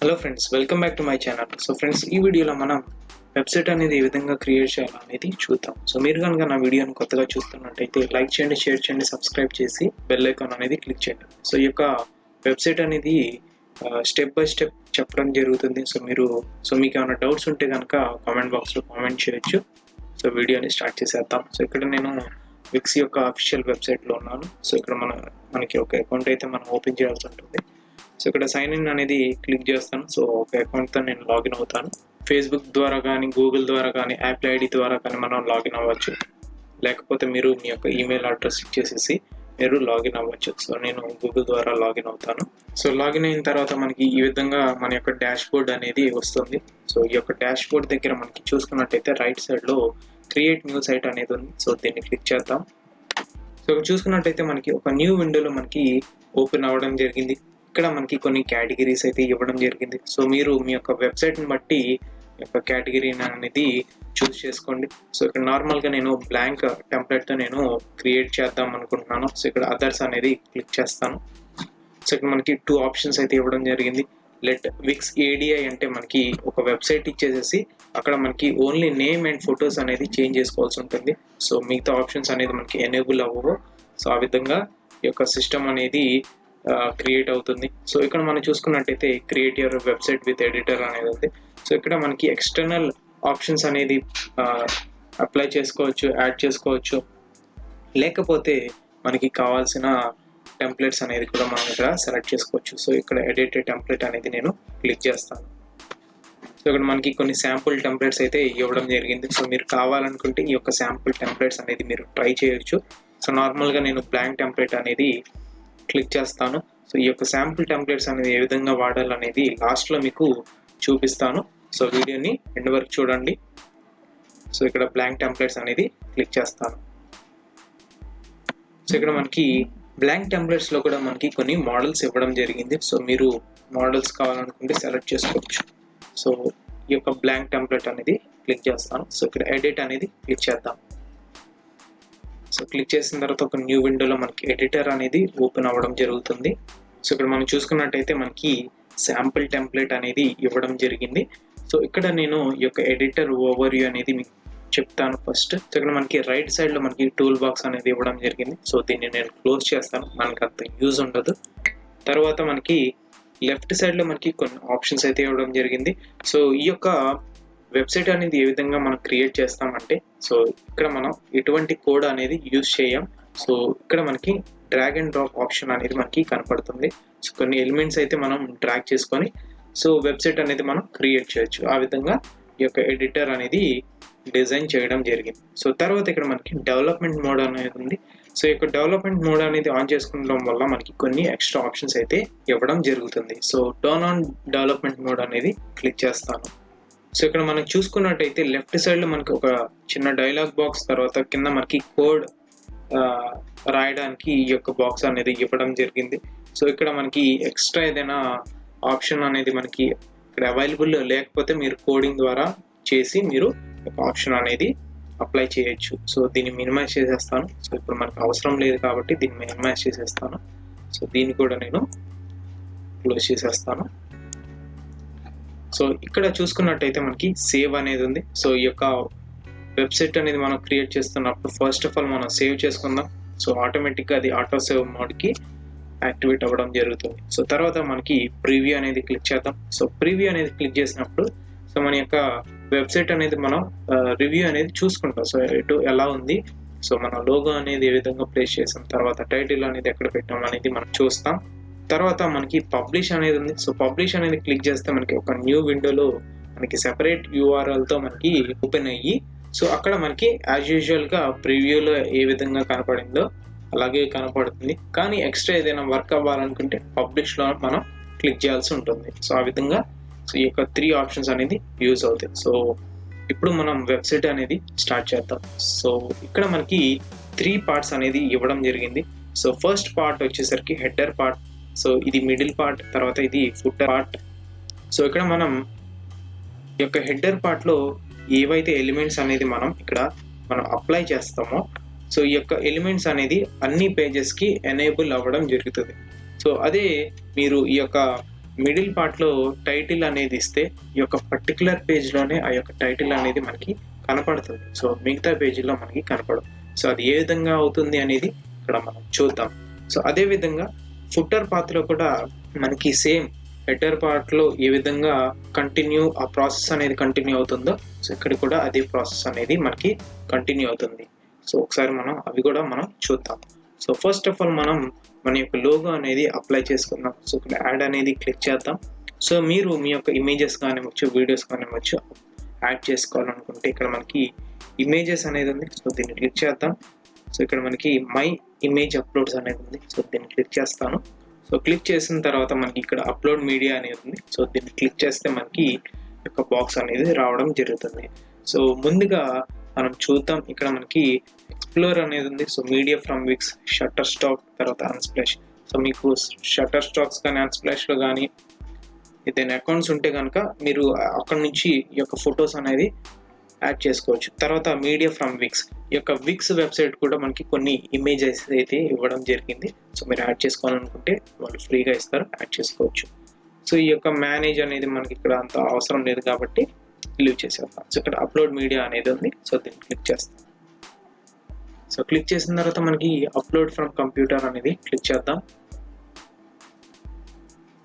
Hello friends, welcome back to my channel. So friends, ఈ వీడియోలో మనం వెబ్సైట్ అనేది ఏ విధంగా క్రియేట్ చేయాలనేది చూద్దాం. సో మీరు కనుక నా వీడియోని కొత్తగా చూస్తున్నట్టయితే లైక్ చేయండి, షేర్ చేయండి, సబ్స్క్రైబ్ చేసి బెల్ ఐకాన్ అనేది క్లిక్ చేయండి. సో ఈ యొక్క వెబ్సైట్ అనేది స్టెప్ బై స్టెప్ చెప్పడం జరుగుతుంది. సో మీకు ఏమైనా డౌట్స్ ఉంటే కనుక కామెంట్ బాక్స్లో కామెంట్ చేయొచ్చు. సో వీడియోని స్టార్ట్ చేసేద్దాం. సో ఇక్కడ నేను విక్స్ యొక్క అఫీషియల్ వెబ్సైట్లో ఉన్నాను. సో ఇక్కడ మనకి ఒక అకౌంట్ అయితే మనం ఓపెన్ చేయాల్సి ఉంటుంది. సో ఇక్కడ సైన్ ఇన్ అనేది క్లిక్ చేస్తాను. సో ఒక అకౌంట్తో నేను లాగిన్ అవుతాను. ఫేస్బుక్ ద్వారా కానీ, గూగుల్ ద్వారా కానీ, యాపిల్ ఐడి ద్వారా కానీ మనం లాగిన్ అవ్వచ్చు. లేకపోతే మీరు మీ యొక్క ఈమెయిల్ అడ్రస్ ఇచ్చేసేసి మీరు లాగిన్ అవ్వచ్చు. సో నేను గూగుల్ ద్వారా లాగిన్ అవుతాను. సో లాగిన్ అయిన తర్వాత మనకి ఈ విధంగా మన యొక్క డాష్ బోర్డ్ అనేది వస్తుంది. సో ఈ యొక్క డాష్ బోర్డ్ దగ్గర మనకి చూసుకున్నట్టయితే రైట్ సైడ్లో క్రియేట్ న్యూ సైట్ అనేది ఉంది. సో దీన్ని క్లిక్ చేద్దాం. సో చూసుకున్నట్టయితే మనకి ఒక న్యూ విండోలో మనకి ఓపెన్ అవ్వడం జరిగింది. ఇక్కడ మనకి కొన్ని కేటగిరీస్ అయితే ఇవ్వడం జరిగింది. సో మీరు మీ యొక్క వెబ్సైట్ని బట్టి యొక్క కేటగిరీ అనేది చూస్ చేసుకోండి. సో ఇక్కడ నార్మల్గా నేను బ్లాంక్ టెంప్లెట్తో నేను క్రియేట్ చేద్దాం అనుకుంటున్నాను. సో ఇక్కడ అదర్స్ అనేది క్లిక్ చేస్తాను. సో ఇక్కడ మనకి 2 ఆప్షన్స్ అయితే ఇవ్వడం జరిగింది. లెట్ విక్స్ ఏడిఐ అంటే మనకి ఒక వెబ్సైట్ ఇచ్చేసేసి అక్కడ మనకి ఓన్లీ నేమ్ అండ్ ఫొటోస్ అనేది చేంజ్ చేసుకోవాల్సి ఉంటుంది. సో మిగతా ఆప్షన్స్ అనేది మనకి ఎనేబుల్ అవ్వవు. సో ఆ విధంగా ఈ యొక్క సిస్టమ్ అనేది క్రియేట్ అవుతుంది. సో ఇక్కడ మనం చూసుకున్నట్టయితే create your website with editor అనేది ఉంది. సో ఇక్కడ మనకి ఎక్స్టర్నల్ ఆప్షన్స్ అనేది అప్లై చేసుకోవచ్చు, యాడ్ చేసుకోవచ్చు. లేకపోతే మనకి కావాల్సిన టెంప్లెట్స్ అనేది కూడా మనం ఇక్కడ సెలెక్ట్ చేసుకోవచ్చు. సో ఇక్కడ ఎడిట్ టెంప్లెట్ అనేది నేను క్లిక్ చేస్తాను. సో ఇక్కడ మనకి కొన్ని శాంపుల్ టెంప్లెట్స్ అయితే ఇవ్వడం జరిగింది. సో మీరు కావాలనుకుంటే ఈ యొక్క శాంపుల్ టెంప్లెట్స్ అనేది మీరు ట్రై చేయొచ్చు. సో నార్మల్గా నేను బ్లాంక్ టెంప్లెట్ అనేది క్లిక్ చేస్తాను. సో ఈ యొక్క శాంపుల్ టెంప్లెట్స్ అనేది ఏ విధంగా వాడాలనేది లాస్ట్లో మీకు చూపిస్తాను. సో వీడియోని ఎండ్ వరకు చూడండి. సో ఇక్కడ బ్లాంక్ టెంప్లెట్స్ అనేది క్లిక్ చేస్తాను. సో ఇక్కడ మనకి బ్లాంక్ టెంప్లెట్స్లో కూడా మనకి కొన్ని మోడల్స్ ఇవ్వడం జరిగింది. సో మీరు మోడల్స్ కావాలనుకుంటే సెలెక్ట్ చేసుకోవచ్చు. సో ఈ యొక్క బ్లాంక్ టెంప్లెట్ అనేది క్లిక్ చేస్తాను. సో ఇక్కడ ఎడిట్ అనేది క్లిక్ చేద్దాం. సో క్లిక్ చేసిన తర్వాత ఒక న్యూ విండోలో మనకి ఎడిటర్ అనేది ఓపెన్ అవ్వడం జరుగుతుంది. సో ఇక్కడ మనం చూసుకున్నట్టయితే మనకి శాంపుల్ టెంప్లెట్ అనేది ఇవ్వడం జరిగింది. సో ఇక్కడ నేను ఈ యొక్క ఎడిటర్ ఓవర్వ్యూ అనేది మీకు చెప్తాను ఫస్ట్. సో ఇక్కడ మనకి రైట్ సైడ్లో మనకి టూల్ బాక్స్ అనేది ఇవ్వడం జరిగింది. సో దీన్ని నేను క్లోజ్ చేస్తాను, మనకి అంత యూజ్ ఉండదు. తర్వాత మనకి లెఫ్ట్ సైడ్లో మనకి కొన్ని ఆప్షన్స్ అయితే ఇవ్వడం జరిగింది. సో ఈ యొక్క వెబ్సైట్ అనేది ఏ విధంగా మనం క్రియేట్ చేస్తామంటే, సో ఇక్కడ మనం ఎటువంటి కోడ్ అనేది యూజ్ చేయం. సో ఇక్కడ మనకి డ్రాగ్ అండ్ డ్రాప్ ఆప్షన్ అనేది మనకి కనపడుతుంది. సో కొన్ని ఎలిమెంట్స్ అయితే మనం డ్రాగ్ చేసుకొని సో వెబ్సైట్ అనేది మనం క్రియేట్ చేయొచ్చు. ఆ విధంగా ఈ యొక్క ఎడిటర్ అనేది డిజైన్ చేయడం జరిగింది. సో తర్వాత ఇక్కడ మనకి డెవలప్మెంట్ మోడ్ అనేది ఉంది. సో ఈ యొక్క డెవలప్మెంట్ మోడ్ అనేది ఆన్ చేసుకోవడం వల్ల మనకి కొన్ని ఎక్స్ట్రా ఆప్షన్స్ అయితే ఇవ్వడం జరుగుతుంది. So turn on development mode అనేది క్లిక్ చేస్తాను. సో ఇక్కడ మనం చూసుకున్నట్టయితే లెఫ్ట్ సైడ్లో మనకి ఒక చిన్న డైలాగ్ బాక్స్, తర్వాత కింద మనకి కోడ్ రాయడానికి ఈ యొక్క బాక్స్ అనేది ఇవ్వడం జరిగింది. సో ఇక్కడ మనకి ఎక్స్ట్రా ఏదైనా ఆప్షన్ అనేది మనకి ఇక్కడ అవైలబుల్ లేకపోతే మీరు కోడింగ్ ద్వారా చేసి మీరు ఆప్షన్ అనేది అప్లై చేయొచ్చు. సో దీన్ని మినిమైజ్ చేసేస్తాను. సో ఇప్పుడు మనకు అవసరం లేదు కాబట్టి దీన్ని మినిమైజ్ చేసేస్తాను. సో దీన్ని కూడా నేను క్లోజ్ చేసేస్తాను. సో ఇక్కడ చూసుకున్నట్టయితే మనకి సేవ్ అనేది ఉంది. సో ఈ యొక్క వెబ్సైట్ అనేది మనం క్రియేట్ చేస్తున్నప్పుడు ఫస్ట్ ఆఫ్ ఆల్ మనం సేవ్ చేసుకుందాం. సో ఆటోమేటిక్గా అది ఆటో సేవ్ మోడ్కి యాక్టివేట్ అవ్వడం జరుగుతుంది. సో తర్వాత మనకి ప్రివ్యూ అనేది క్లిక్ చేద్దాం. సో ప్రివ్యూ అనేది క్లిక్ చేసినప్పుడు సో మన యొక్క వెబ్సైట్ అనేది మనం రివ్యూ అనేది చూసుకుంటాం. సో ఎలా ఉంది, సో మన లోగో అనేది ఏ విధంగా ప్లేస్ చేసాం, తర్వాత టైటిల్ అనేది ఎక్కడ పెట్టాం అనేది మనం చూస్తాం. తర్వాత మనకి పబ్లిష్ అనేది ఉంది. సో పబ్లిష్ అనేది క్లిక్ చేస్తే మనకి ఒక న్యూ విండోలో మనకి సెపరేట్ యూఆర్ఎల్తో మనకి ఓపెన్ అయ్యి సో అక్కడ మనకి యాజ్ యూజువల్గా ప్రివ్యూలో ఏ విధంగా కనపడిందో అలాగే కనపడుతుంది. కానీ ఎక్స్ట్రా ఏదైనా వర్క్ అవ్వాలనుకుంటే పబ్లిష్లో మనం క్లిక్ చేయాల్సి ఉంటుంది. సో ఆ విధంగా సో ఈ యొక్క 3 ఆప్షన్స్ అనేది యూజ్ అవుతాయి. సో ఇప్పుడు మనం వెబ్సైట్ అనేది స్టార్ట్ చేద్దాం. సో ఇక్కడ మనకి 3 పార్ట్స్ అనేది ఇవ్వడం జరిగింది. సో ఫస్ట్ పార్ట్ వచ్చేసరికి హెడర్ పార్ట్, సో ఇది మిడిల్ పార్ట్, తర్వాత ఇది ఫుటర్ పార్ట్. సో ఇక్కడ మనం ఈ యొక్క హెడర్ పార్ట్లో ఏవైతే ఎలిమెంట్స్ అనేది మనం అప్లై చేస్తామో సో ఈ యొక్క ఎలిమెంట్స్ అనేది అన్ని పేజెస్కి ఎనేబుల్ అవ్వడం జరుగుతుంది. సో అదే మీరు ఈ యొక్క మిడిల్ పార్ట్లో టైటిల్ అనేది ఇస్తే ఈ యొక్క పర్టికులర్ పేజ్లోనే ఆ యొక్క టైటిల్ అనేది మనకి కనపడుతుంది. సో మిగతా పేజీలో మనకి కనపడదు. సో అది ఏ విధంగా అవుతుంది అనేది ఇక్కడ మనం చూద్దాం. సో అదే విధంగా ఫుటర్ పార్ట్లో కూడా మనకి సేమ్ హెడర్ పార్ట్లో ఏ విధంగా ఆ ప్రాసెస్ అనేది కంటిన్యూ అవుతుందో సో ఇక్కడ కూడా అదే ప్రాసెస్ అనేది మనకి కంటిన్యూ అవుతుంది. సో ఒకసారి మనం అవి కూడా మనం చూద్దాం. సో ఫస్ట్ ఆఫ్ ఆల్ మనం మన యొక్క లోగో అనేది అప్లై చేసుకుందాం. సో ఇక్కడ యాడ్ అనేది క్లిక్ చేద్దాం. సో మీరు మీ యొక్క ఇమేజెస్ కానివ్వచ్చు, వీడియోస్ కానివ్వచ్చు యాడ్ చేసుకోవాలనుకుంటే ఇక్కడ మనకి ఇమేజెస్ అనేది ఉంది. సో దీన్ని క్లిక్ చేద్దాం. సో ఇక్కడ మనకి మై ఇమేజ్ అప్లోడ్స్ అనేది ఉంది. సో దీన్ని క్లిక్ చేస్తాను. సో క్లిక్ చేసిన తర్వాత మనకి ఇక్కడ అప్లోడ్ మీడియా అనేది ఉంది. సో దీన్ని క్లిక్ చేస్తే మనకి యొక్క బాక్స్ అనేది రావడం జరుగుతుంది. సో ముందుగా మనం చూద్దాం. ఇక్కడ మనకి ఎక్స్ప్లోర్ అనేది ఉంది. So media from Wix, Shutterstock, తర్వాత అన్స్ప్లాష్. సో మీకు షట్టర్ స్టాక్స్ కానీ అన్స్ప్లాష్లో కానీ ఏదైనా అకౌంట్స్ ఉంటే కనుక మీరు అక్కడ నుంచి ఈ యొక్క ఫొటోస్ అనేది యాడ్ చేసుకోవచ్చు. తర్వాత మీడియా ఫ్రమ్ విక్స్, ఈ యొక్క విక్స్ వెబ్సైట్ కూడా మనకి కొన్ని ఇమేజెస్ అయితే ఇవ్వడం జరిగింది. సో మీరు యాడ్ చేసుకోవాలనుకుంటే వాళ్ళు ఫ్రీగా ఇస్తారు, యాడ్ చేసుకోవచ్చు. సో ఈ యొక్క మేనేజ్ అనేది మనకి ఇక్కడ అంత అవసరం లేదు కాబట్టి లీవ్ చేసేద్దాం. సో ఇక్కడ అప్లోడ్ మీడియా అనేది ఉంది. సో దీన్ని క్లిక్ చేస్తాం. సో క్లిక్ చేసిన తర్వాత మనకి అప్లోడ్ ఫ్రమ్ కంప్యూటర్ అనేది క్లిక్ చేద్దాం.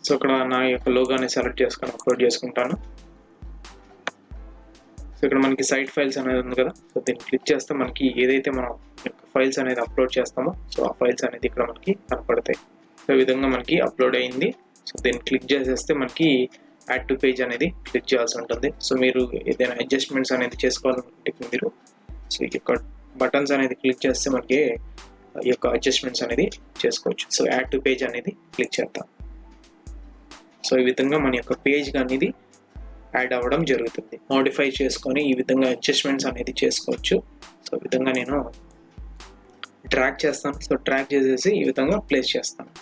సో ఇక్కడ నా యొక్క లోగోని సెలెక్ట్ చేసుకొని అప్లోడ్ చేసుకుంటాను. సో ఇక్కడ మనకి సైట్ ఫైల్స్ అనేది ఉంది కదా. సో దీన్ని క్లిక్ చేస్తే మనకి ఏదైతే మనం ఫైల్స్ అనేది అప్లోడ్ చేస్తామో సో ఆ ఫైల్స్ అనేది ఇక్కడ మనకి కనపడతాయి. సో ఈ విధంగా మనకి అప్లోడ్ అయింది. సో దీన్ని క్లిక్ చేసేస్తే మనకి యాడ్ టు పేజ్ అనేది క్లిక్ చేయాల్సి ఉంటుంది. సో మీరు ఏదైనా అడ్జస్ట్మెంట్స్ అనేది చేసుకోవాలనుకుంటే మీరు సో ఈ యొక్క బటన్స్ అనేది క్లిక్ చేస్తే మనకి ఈ యొక్క అడ్జస్ట్మెంట్స్ అనేది చేసుకోవచ్చు. సో యాడ్ టు పేజ్ అనేది క్లిక్ చేద్దాం. సో ఈ విధంగా మన యొక్క పేజ్ అనేది యాడ్ అవ్వడం జరుగుతుంది. మోడిఫై చేసుకొని ఈ విధంగా అడ్జస్ట్మెంట్స్ అనేది చేసుకోవచ్చు. సో ఈ విధంగా నేను డ్రాగ్ చేస్తాను. సో డ్రాగ్ చేసేసి ఈ విధంగా ప్లేస్ చేస్తాను.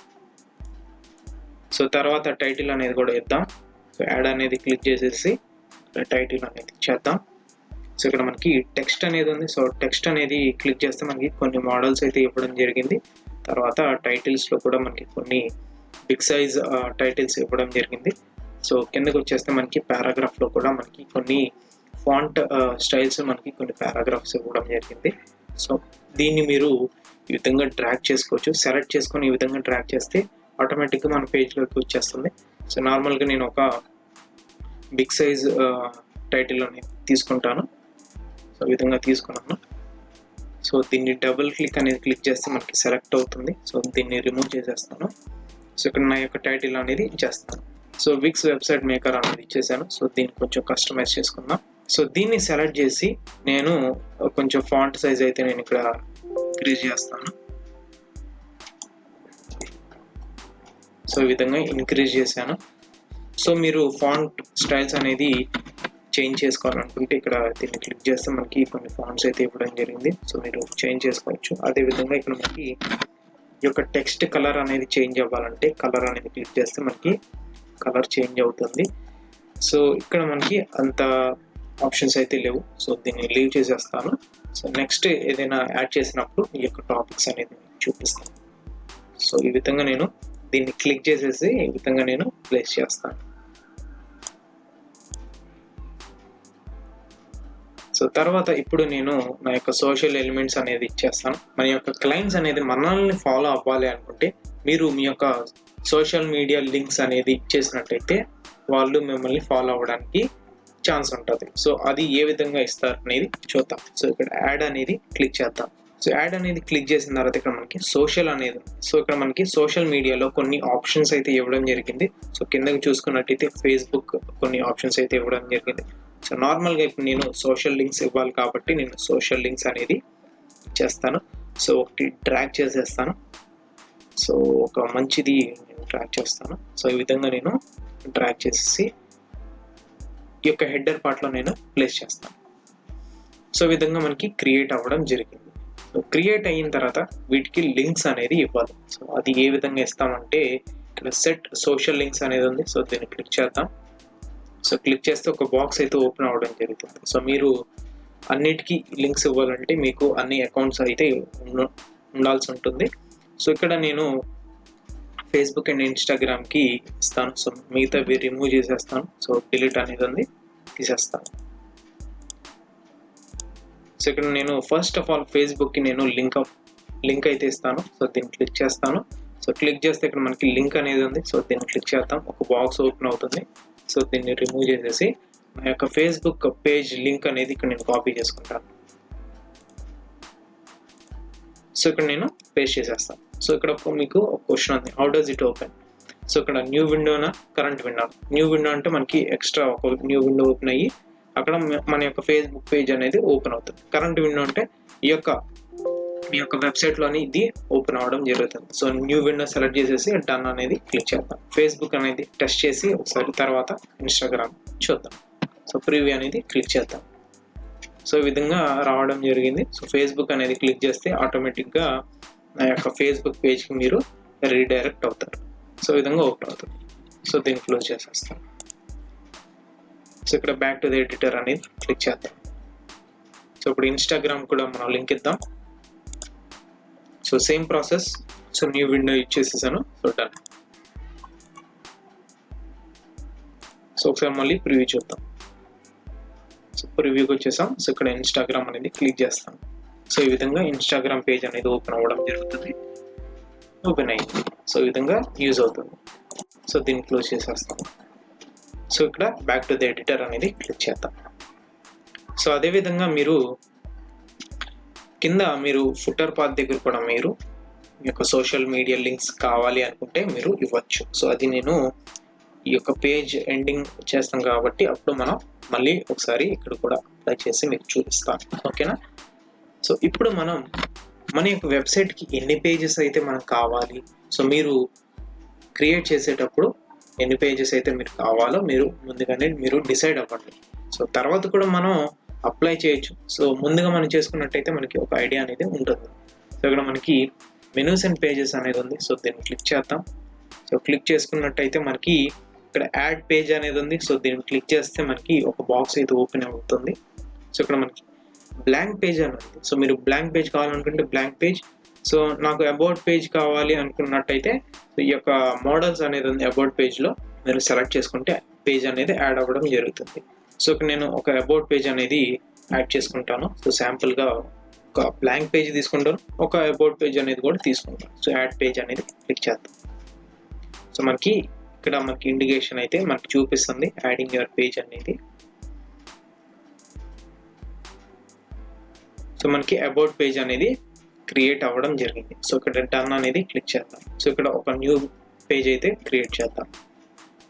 సో తర్వాత టైటిల్ అనేది కూడా ఇద్దాం. సో యాడ్ అనేది క్లిక్ చేసేసి టైటిల్ అనేది చేద్దాం. సో ఇక్కడ మనకి టెక్స్ట్ అనేది ఉంది. సో టెక్స్ట్ అనేది క్లిక్ చేస్తే మనకి కొన్ని మోడల్స్ అయితే ఇవ్వడం జరిగింది. తర్వాత టైటిల్స్లో కూడా మనకి కొన్ని బిగ్ సైజ్ టైటిల్స్ ఇవ్వడం జరిగింది. సో కిందకి వచ్చేస్తే మనకి పారాగ్రాఫ్లో కూడా మనకి కొన్ని ఫాంట్ స్టైల్స్ మనకి కొన్ని పారాగ్రాఫ్స్ ఇవ్వడం జరిగింది. సో దీన్ని మీరు ఈ విధంగా డ్రాగ్ చేసుకోవచ్చు. సెలెక్ట్ చేసుకొని ఈ విధంగా డ్రాగ్ చేస్తే ఆటోమేటిక్గా మన పేజ్లోకి వచ్చేస్తుంది. సో నార్మల్గా నేను ఒక బిగ్ సైజ్ టైటిల్ అనేది తీసుకుంటాను. సో ఈ విధంగా తీసుకున్నాను. సో దీన్ని డబుల్ క్లిక్ అనేది క్లిక్ చేస్తే మనకి సెలెక్ట్ అవుతుంది. సో దీన్ని రిమూవ్ చేసేస్తాను. సో ఇక్కడ నా యొక్క టైటిల్ అనేది ఇచ్చేస్తాను. సో విక్స్ వెబ్సైట్ మేకర్ అనేది ఇచ్చేసాను. సో దీన్ని కొంచెం కస్టమైజ్ చేసుకుందాం. సో దీన్ని సెలెక్ట్ చేసి నేను కొంచెం ఫాంట్ సైజ్ అయితే నేను ఇక్కడ ఇంక్రీజ్ చేస్తాను. సో ఈ విధంగా ఇంక్రీజ్ చేశాను. సో మీరు ఫాంట్ స్టైల్స్ అనేది చేంజ్ చేసుకోవాలనుకుంటే ఇక్కడ దీన్ని క్లిక్ చేస్తే మనకి కొన్ని ఫాంట్స్ అయితే ఇవ్వడం జరిగింది. సో మీరు చేంజ్ చేసుకోవచ్చు. అదేవిధంగా ఇక్కడ మనకి ఈ యొక్క టెక్స్ట్ కలర్ అనేది చేంజ్ అవ్వాలంటే కలర్ అనేది క్లిక్ చేస్తే మనకి కలర్ చేంజ్ అవుతుంది. సో ఇక్కడ మనకి అంత ఆప్షన్స్ అయితే లేవు. సో దీన్ని లీవ్ చేసేస్తాను. సో నెక్స్ట్ ఏదైనా యాడ్ చేసినప్పుడు ఈ యొక్క టాపిక్స్ అనేది చూపిస్తాను. సో ఈ విధంగా నేను దీన్ని క్లిక్ చేసేసి ఈ విధంగా నేను ప్లేస్ చేస్తాను. సో తర్వాత ఇప్పుడు నేను నా యొక్క సోషల్ ఎలిమెంట్స్ అనేది ఇచ్చేస్తాను. మన యొక్క క్లయింట్స్ అనేది మనల్ని ఫాలో అవ్వాలి అనుకుంటే మీరు మీ యొక్క సోషల్ మీడియా లింక్స్ అనేది ఇచ్చేసినట్టయితే వాళ్ళు మిమ్మల్ని ఫాలో అవ్వడానికి ఛాన్స్ ఉంటుంది. సో అది ఏ విధంగా ఇస్తారు అనేది చూద్దాం. సో ఇక్కడ యాడ్ అనేది క్లిక్ చేద్దాం. సో యాడ్ అనేది క్లిక్ చేసిన తర్వాత ఇక్కడ మనకి సోషల్ అనేది, సో ఇక్కడ మనకి సోషల్ మీడియాలో కొన్ని ఆప్షన్స్ అయితే ఇవ్వడం జరిగింది. సో కిందకి చూసుకున్నట్టయితే ఫేస్బుక్ కొన్ని ఆప్షన్స్ అయితే ఇవ్వడం జరిగింది. సో నార్మల్గా ఇప్పుడు నేను సోషల్ లింక్స్ ఇవ్వాలి కాబట్టి నేను సోషల్ లింక్స్ అనేది ఇచ్చేస్తాను. సో ఒకటి డ్రాగ్ చేసేస్తాను. సో ఒక మంచిది నేను డ్రాగ్ చేస్తాను. సో ఈ విధంగా నేను డ్రాగ్ చేసేసి ఈ యొక్క హెడర్ పార్ట్లో నేను ప్లేస్ చేస్తాను. సో ఈ విధంగా మనకి క్రియేట్ అవ్వడం జరిగింది. సో క్రియేట్ అయిన తర్వాత వీటికి లింక్స్ అనేది ఇవ్వాలి. సో అది ఏ విధంగా ఇస్తామంటే ఇక్కడ సెట్ సోషల్ లింక్స్ అనేది ఉంది. సో దీన్ని క్లిక్ చేద్దాం. సో క్లిక్ చేస్తే ఒక బాక్స్ అయితే ఓపెన్ అవ్వడం జరుగుతుంది. సో మీరు అన్నిటికీ లింక్స్ ఇవ్వాలంటే మీకు అన్ని అకౌంట్స్ అయితే ఉండాల్సి ఉంటుంది. సో ఇక్కడ నేను ఫేస్బుక్ అండ్ ఇన్స్టాగ్రామ్కి ఇస్తాను. సో మిగతావి రిమూవ్ చేసేస్తాను. సో డిలీట్ అనేది ఉంది, తీసేస్తాను. సో ఇక్కడ నేను ఫస్ట్ ఆఫ్ ఆల్ ఫేస్బుక్కి నేను లింక్ అయితే ఇస్తాను. సో దీన్ని క్లిక్ చేస్తాను. సో క్లిక్ చేస్తే ఇక్కడ మనకి లింక్ అనేది ఉంది. సో దీన్ని క్లిక్ చేద్దాం. ఒక బాక్స్ ఓపెన్ అవుతుంది. సో దీన్ని రిమూవ్ చేసేసి నా యొక్క ఫేస్బుక్ పేజ్ లింక్ అనేది ఇక్కడ నేను కాపీ చేసుకుంటాను. సో ఇక్కడ నేను పేస్ట్ చేసేస్తాను. సో ఇక్కడ మీకు ఒక క్వశ్చన్ ఉంది, how does it open? So ఇక్కడ న్యూ విండోనా కరెంట్ విండో? న్యూ విండో అంటే మనకి ఎక్స్ట్రా ఒక న్యూ విండో ఓపెన్ అయ్యి అక్కడ మన యొక్క ఫేస్బుక్ పేజ్ అనేది ఓపెన్ అవుతుంది. కరెంట్ విండో అంటే మీ యొక్క వెబ్సైట్లోని ఇది ఓపెన్ అవ్వడం జరుగుతుంది. సో న్యూ విండో సెలెక్ట్ చేసేసి డన్ అనేది క్లిక్ చేద్దాం. ఫేస్బుక్ అనేది టెస్ట్ చేసి ఒకసారి తర్వాత ఇన్స్టాగ్రామ్ చూద్దాం. సో ప్రివ్యూ అనేది క్లిక్ చేద్దాం. సో ఈ విధంగా రావడం జరిగింది. సో ఫేస్బుక్ అనేది క్లిక్ చేస్తే ఆటోమేటిక్గా నా యొక్క ఫేస్బుక్ పేజ్కి మీరు రీడైరెక్ట్ అవుతారు. సో ఈ విధంగా ఓపెన్ అవుతుంది. సో దీన్ని క్లోజ్ చేసేస్తాం. సో ఇక్కడ బ్యాక్ టు ది ఎడిటర్ అనేది క్లిక్ చేద్దాం. సో ఇప్పుడు ఇన్స్టాగ్రామ్ కూడా మనం లింక్ ఇద్దాం. So same process. So new window ఇచ్చేసేసాను. So done. సో ఒకసారి మళ్ళీ ప్రివ్యూ చూద్దాం. సో ప్రివ్యూకి వచ్చేసాం. సో ఇక్కడ ఇన్స్టాగ్రామ్ అనేది క్లిక్ చేస్తాం. సో ఈ విధంగా ఇన్స్టాగ్రామ్ పేజ్ అనేది ఓపెన్ అవ్వడం జరుగుతుంది. ఓపెన్ అయ్యింది. సో ఈ విధంగా యూజ్ అవుతుంది. సో దీన్ని క్లోజ్ చేసేస్తాం. సో ఇక్కడ బ్యాక్ టు ది ఎడిటర్ అనేది క్లిక్ చేద్దాం. సో అదేవిధంగా మీరు కింద మీరు ఫుటర్ పాత్ దగ్గర కూడా మీరు మీ యొక్క సోషల్ మీడియా లింక్స్ కావాలి అనుకుంటే మీరు ఇవ్వచ్చు. సో అది నేను ఈ యొక్క పేజ్ ఎండింగ్ చేస్తాం కాబట్టి అప్పుడు మనం మళ్ళీ ఒకసారి ఇక్కడ కూడా అప్లై చేసి మీకు చూపిస్తాను. ఓకేనా? సో ఇప్పుడు మనం మన యొక్క వెబ్సైట్కి ఎన్ని పేజెస్ అయితే మనకు కావాలి, సో మీరు క్రియేట్ చేసేటప్పుడు ఎన్ని పేజెస్ అయితే మీరు కావాలో మీరు ముందుగానే మీరు డిసైడ్ అవ్వండి. సో తర్వాత కూడా మనం అప్లై చేయొచ్చు. సో ముందుగా మనం చేసుకున్నట్టయితే మనకి ఒక ఐడియా అనేది ఉంటుంది. సో ఇక్కడ మనకి మెనూస్ అండ్ పేజెస్ అనేది ఉంది. సో దీన్ని క్లిక్ చేద్దాం. సో క్లిక్ చేసుకున్నట్టయితే మనకి ఇక్కడ యాడ్ పేజ్ అనేది ఉంది. సో దీన్ని క్లిక్ చేస్తే మనకి ఒక బాక్స్ అయితే ఓపెన్ అవుతుంది. సో ఇక్కడ మనకి బ్లాంక్ పేజ్ అని ఉంది. సో మీరు బ్లాంక్ పేజ్ కావాలనుకుంటే బ్లాంక్ పేజ్. సో నాకు అబౌట్ పేజ్ కావాలి అనుకున్నట్టయితే ఈ యొక్క మోడల్స్ అనేది ఉంది. అబౌట్ పేజ్లో మీరు సెలెక్ట్ చేసుకుంటే పేజ్ అనేది యాడ్ అవ్వడం జరుగుతుంది. సో ఇక్కడ నేను ఒక అబౌట్ పేజ్ అనేది యాడ్ చేసుకుంటాను. సో శాంపుల్గా ఒక బ్లాంక్ పేజ్ తీసుకుంటాను, ఒక అబౌట్ పేజ్ అనేది కూడా తీసుకుంటాను. సో యాడ్ పేజ్ అనేది క్లిక్ చేద్దాం. సో మనకి ఇక్కడ మనకి ఇండికేషన్ అయితే మనకి చూపిస్తుంది యాడింగ్ యువర్ పేజ్ అనేది. సో మనకి అబౌట్ పేజ్ అనేది క్రియేట్ అవ్వడం జరిగింది. సో ఇక్కడ డన్ అనేది క్లిక్ చేద్దాం. సో ఇక్కడ ఒక న్యూ పేజ్ అయితే క్రియేట్ చేద్దాం.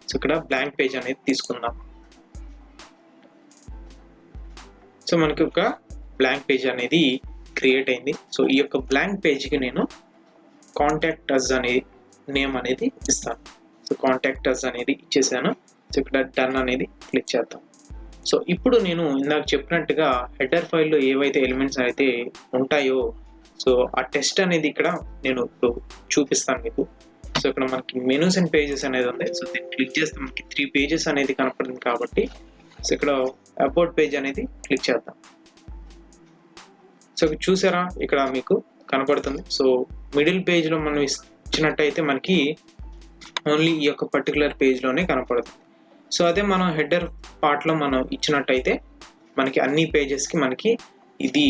సో ఇక్కడ బ్లాంక్ పేజ్ అనేది తీసుకుందాం. సో మనకి ఒక బ్లాంక్ పేజ్ అనేది క్రియేట్ అయింది. సో ఈ యొక్క బ్లాంక్ పేజ్కి నేను కాంటాక్ట్ అస్ అనే నేమ్ అనేది ఇస్తాను. సో కాంటాక్ట్ అస్ అనేది ఇచ్చేసాను. సో ఇక్కడ డన్ అనేది క్లిక్ చేద్దాం. సో ఇప్పుడు నేను ఇందాక చెప్పినట్టుగా హెడర్ ఫైల్లో ఏవైతే ఎలిమెంట్స్ అయితే ఉంటాయో సో ఆ టెస్ట్ అనేది ఇక్కడ నేను ఇప్పుడు చూపిస్తాను మీకు. సో ఇక్కడ మనకి మెనూస్ అండ్ పేజెస్ అనేది ఉంది. సో దీన్ని క్లిక్ చేస్తే మనకి 3 పేజెస్ అనేది కనపడింది కాబట్టి సో ఇక్కడ అబౌట్ పేజ్ అనేది క్లిక్ చేద్దాం. సో చూసారా ఇక్కడ మీకు కనపడుతుంది. సో మిడిల్ పేజ్లో మనం ఇచ్చినట్టయితే మనకి ఓన్లీ ఈ యొక్క పర్టికులర్ పేజ్లోనే కనపడుతుంది. సో అదే మనం హెడర్ పార్ట్లో మనం ఇచ్చినట్టయితే మనకి అన్ని పేజెస్కి మనకి ఇది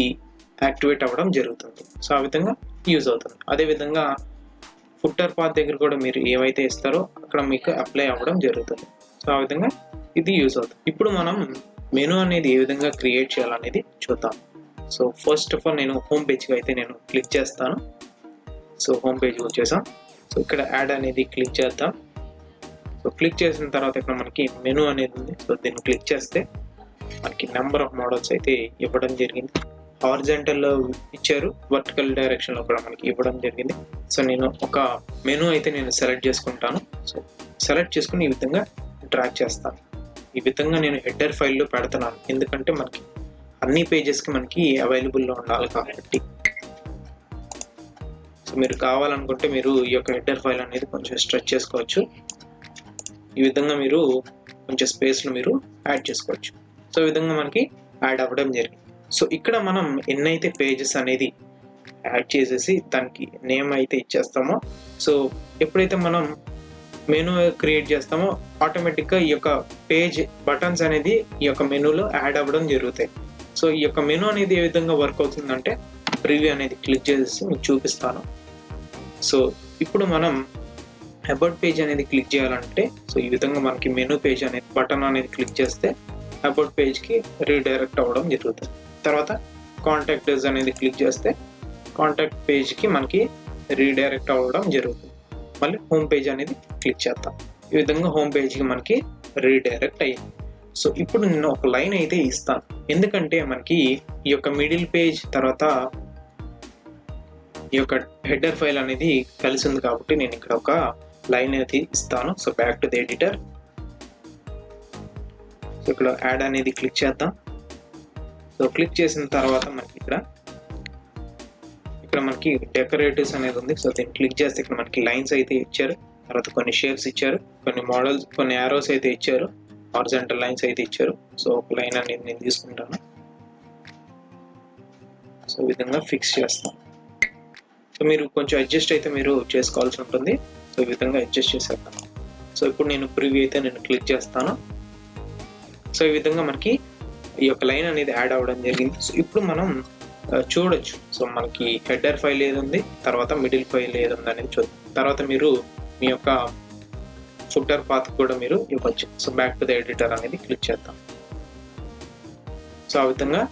యాక్టివేట్ అవ్వడం జరుగుతుంది. సో ఆ విధంగా యూజ్ అవుతుంది. అదేవిధంగా ఫుటర్ పాత్ దగ్గర కూడా మీరు ఏవైతే ఇస్తారో అక్కడ మీకు అప్లై అవ్వడం జరుగుతుంది. సో ఆ విధంగా ఇది యూజ్ అవుతుంది. ఇప్పుడు మనం మెనూ అనేది ఏ విధంగా క్రియేట్ చేయాలనేది చూద్దాం. సో ఫస్ట్ ఆఫ్ ఆల్ నేను హోమ్ పేజ్కి అయితే నేను క్లిక్ చేస్తాను. సో హోమ్ పేజ్కి వచ్చేసాం. సో ఇక్కడ యాడ్ అనేది క్లిక్ చేద్దాం. సో క్లిక్ చేసిన తర్వాత ఇక్కడ మనకి మెనూ అనేది ఉంది. సో దీన్ని క్లిక్ చేస్తే మనకి నెంబర్ ఆఫ్ మోడల్స్ అయితే ఇవ్వడం జరిగింది. హారిజాంటల్లో ఇచ్చారు, వర్టికల్ డైరెక్షన్లో కూడా మనకి ఇవ్వడం జరిగింది. సో నేను ఒక మెనూ అయితే నేను సెలెక్ట్ చేసుకుంటాను. సో సెలెక్ట్ చేసుకుని ఈ విధంగా డ్రాగ్ చేస్తాను. ఈ విధంగా నేను హెడర్ ఫైల్లో పెడుతున్నాను, ఎందుకంటే మనకి అన్ని పేజెస్కి మనకి అవైలబుల్లో ఉండాలి కాబట్టి. సో మీరు కావాలనుకుంటే మీరు ఈ యొక్క హెడర్ ఫైల్ అనేది కొంచెం స్ట్రెచ్ చేసుకోవచ్చు. ఈ విధంగా మీరు కొంచెం స్పేస్ను మీరు యాడ్ చేసుకోవచ్చు. సో ఈ విధంగా మనకి యాడ్ అవ్వడం జరిగింది. సో ఇక్కడ మనం ఎన్నైతే పేజెస్ అనేది యాడ్ చేసేసి దానికి నేమ్ అయితే ఇచ్చేస్తామో, సో ఎప్పుడైతే మనం మెనూ క్రియేట్ చేస్తామో ఆటోమేటిక్గా ఈ యొక్క పేజ్ బటన్స్ అనేది ఈ యొక్క మెనూలో యాడ్ అవ్వడం జరుగుతాయి. సో ఈ యొక్క మెనూ అనేది ఏ విధంగా వర్క్ అవుతుందంటే ప్రివ్యూ అనేది క్లిక్ చేసి మీకు చూపిస్తాను. సో ఇప్పుడు మనం అబౌట్ పేజ్ అనేది క్లిక్ చేయాలంటే సో ఈ విధంగా మనకి మెనూ పేజ్ అనేది బటన్ అనేది క్లిక్ చేస్తే అబౌట్ పేజ్కి రీడైరెక్ట్ అవ్వడం జరుగుతుంది. తర్వాత కాంటాక్ట్ అస్ అనేది క్లిక్ చేస్తే కాంటాక్ట్ పేజ్కి మనకి రీడైరెక్ట్ అవ్వడం జరుగుతుంది. మళ్ళీ హోమ్ పేజ్ అనేది క్లిక్ చేద్దాం. ఈ విధంగా హోమ్ పేజ్కి మనకి రీడైరెక్ట్ అయ్యింది. సో ఇప్పుడు నేను ఒక లైన్ అయితే ఇస్తాను, ఎందుకంటే మనకి ఈ యొక్క మిడిల్ పేజ్ తర్వాత ఈ యొక్క హెడర్ ఫైల్ అనేది కలిసి ఉంది కాబట్టి నేను ఇక్కడ ఒక లైన్ అయితే ఇస్తాను. So back to the editor. So ఇక్కడ యాడ్ అనేది క్లిక్ చేద్దాం. సో క్లిక్ చేసిన తర్వాత మనకి ఇక్కడ మనకి డెకరేటివ్స్ అనేది ఉంది. సో దీన్ని క్లిక్ చేస్తే ఇక్కడ మనకి లైన్స్ అయితే ఇచ్చారు, తర్వాత కొన్ని షేప్స్ ఇచ్చారు, కొన్ని మోడల్స్, కొన్ని యారోస్ అయితే ఇచ్చారు, హారిజాంటల్ లైన్స్ అయితే ఇచ్చారు. సో ఒక లైన్ అనేది నేను తీసుకుంటాను. సో ఈ విధంగా ఫిక్స్ చేస్తాను. సో మీరు కొంచెం అడ్జస్ట్ అయితే మీరు చేసుకోవాల్సి ఉంటుంది. సో ఈ విధంగా అడ్జస్ట్ చేసేద్దాం. సో ఇప్పుడు నేను ప్రివ్యూ అయితే నేను క్లిక్ చేస్తాను. సో ఈ విధంగా మనకి ఈ యొక్క లైన్ అనేది యాడ్ అవ్వడం జరిగింది. సో ఇప్పుడు మనం చూడొచ్చు. సో మనకి హెడర్ ఫైల్ ఏది ఉంది, తర్వాత మిడిల్ ఫైల్ ఏది ఉంది అనేది చూద్దాం. తర్వాత మీరు మీ యొక్క ఫుటర్ పాత్ కూడా మీరు ఇవ్వచ్చు. So back to the editor అనేది క్లిక్ చేద్దాం. సో ఆ విధంగా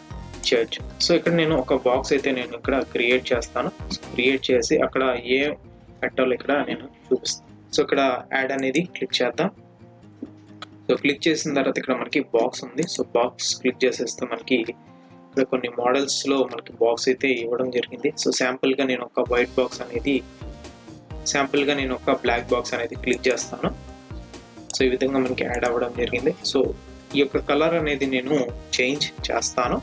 చేయొచ్చు. సో ఇక్కడ నేను ఒక బాక్స్ అయితే నేను ఇక్కడ క్రియేట్ చేస్తాను. క్రియేట్ చేసి అక్కడ ఏ పెట్టాలో ఇక్కడ నేను చూపిస్తాను. సో ఇక్కడ యాడ్ అనేది క్లిక్ చేద్దాం. సో క్లిక్ చేసిన తర్వాత ఇక్కడ మనకి బాక్స్ ఉంది. సో బాక్స్ క్లిక్ చేసేస్తే మనకి ఇక్కడ కొన్ని మోడల్స్లో మనకి బాక్స్ అయితే ఇవ్వడం జరిగింది. సో శాంపుల్గా నేను ఒక వైట్ బాక్స్ అనేది, శాంపుల్గా నేను ఒక బ్లాక్ బాక్స్ అనేది క్లిక్ చేస్తాను. సో ఈ విధంగా మనకి యాడ్ అవ్వడం జరిగింది. సో ఈ యొక్క కలర్ అనేది నేను చేంజ్ చేస్తాను.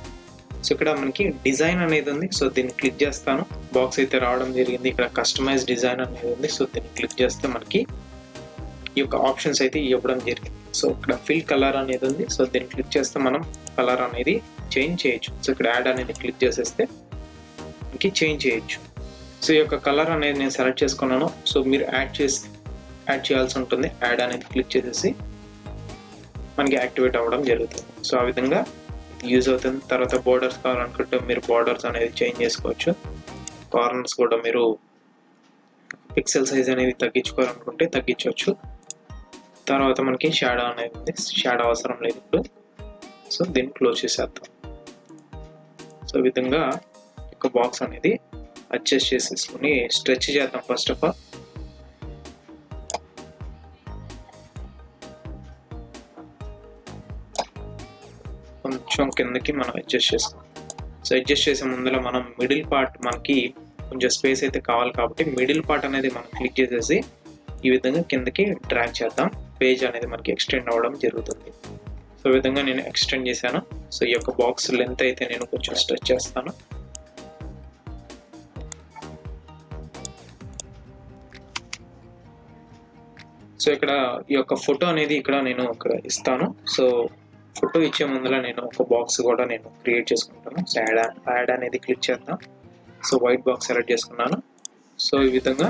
సో ఇక్కడ మనకి డిజైన్ అనేది ఉంది. సో దీన్ని క్లిక్ చేస్తాను. బాక్స్ అయితే రావడం జరిగింది. ఇక్కడ కస్టమైజ్ డిజైన్ అనేది ఉంది. సో దీన్ని క్లిక్ చేస్తే మనకి ఈ యొక్క ఆప్షన్స్ అయితే ఇవ్వడం జరిగింది. సో ఇక్కడ ఫిల్ కలర్ అనేది ఉంది. సో దీన్ని క్లిక్ చేస్తే మనం కలర్ అనేది చేంజ్ చేయొచ్చు. సో ఇక్కడ యాడ్ అనేది క్లిక్ చేసేస్తే మనకి చేంజ్ చేయొచ్చు. సో ఈ యొక్క కలర్ అనేది నేను సెలెక్ట్ చేసుకున్నాను. సో మీరు యాడ్ చేయాల్సి ఉంటుంది. యాడ్ అనేది క్లిక్ చేసేసి మనకి యాక్టివేట్ అవ్వడం జరుగుతుంది. సో ఆ విధంగా యూజ్ అవుతుంది. తర్వాత బోర్డర్స్ కావాలనుకుంటే మీరు బోర్డర్స్ అనేది చేంజ్ చేసుకోవచ్చు. కార్నర్స్ కూడా మీరు పిక్సెల్ సైజ్ అనేది తగ్గించుకోవాలనుకుంటే తగ్గించవచ్చు. తర్వాత మనకి షాడో అనేది ఉంది. షాడో అవసరం లేదు ఇప్పుడు. సో దీన్ని క్లోజ్ చేసేద్దాం. సో ఈ విధంగా ఒక బాక్స్ అనేది అడ్జస్ట్ చేసేసుకొని స్ట్రెచ్ చేద్దాం. ఫస్ట్ ఆఫ్ ఆల్ కొంచెం కిందకి మనం అడ్జస్ట్ చేసుకోవాలి. సో అడ్జస్ట్ చేసే ముందులో మనం మిడిల్ పార్ట్ మనకి కొంచెం స్పేస్ అయితే కావాలి కాబట్టి మిడిల్ పార్ట్ అనేది మనం క్లిక్ చేసేసి ఈ విధంగా కిందకి డ్రాగ్ చేద్దాం. పేజ్ అనేది మనకి ఎక్స్టెండ్ అవ్వడం జరుగుతుంది. సో ఈ విధంగా నేను ఎక్స్టెండ్ చేశాను. సో ఈ యొక్క బాక్స్ లెంత్ అయితే నేను కొంచెం స్ట్రెచ్ చేస్తాను. సో ఇక్కడ ఈ యొక్క ఫోటో అనేది ఇక్కడ నేను ఇక్కడ ఇస్తాను. సో ఫోటో ఇచ్చే ముందులో నేను ఒక బాక్స్ కూడా నేను క్రియేట్ చేసుకుంటాను. సో యాడ్ అనేది క్లిక్ చేద్దాం. సో వైట్ బాక్స్ సెలెక్ట్ చేసుకున్నాను. సో ఈ విధంగా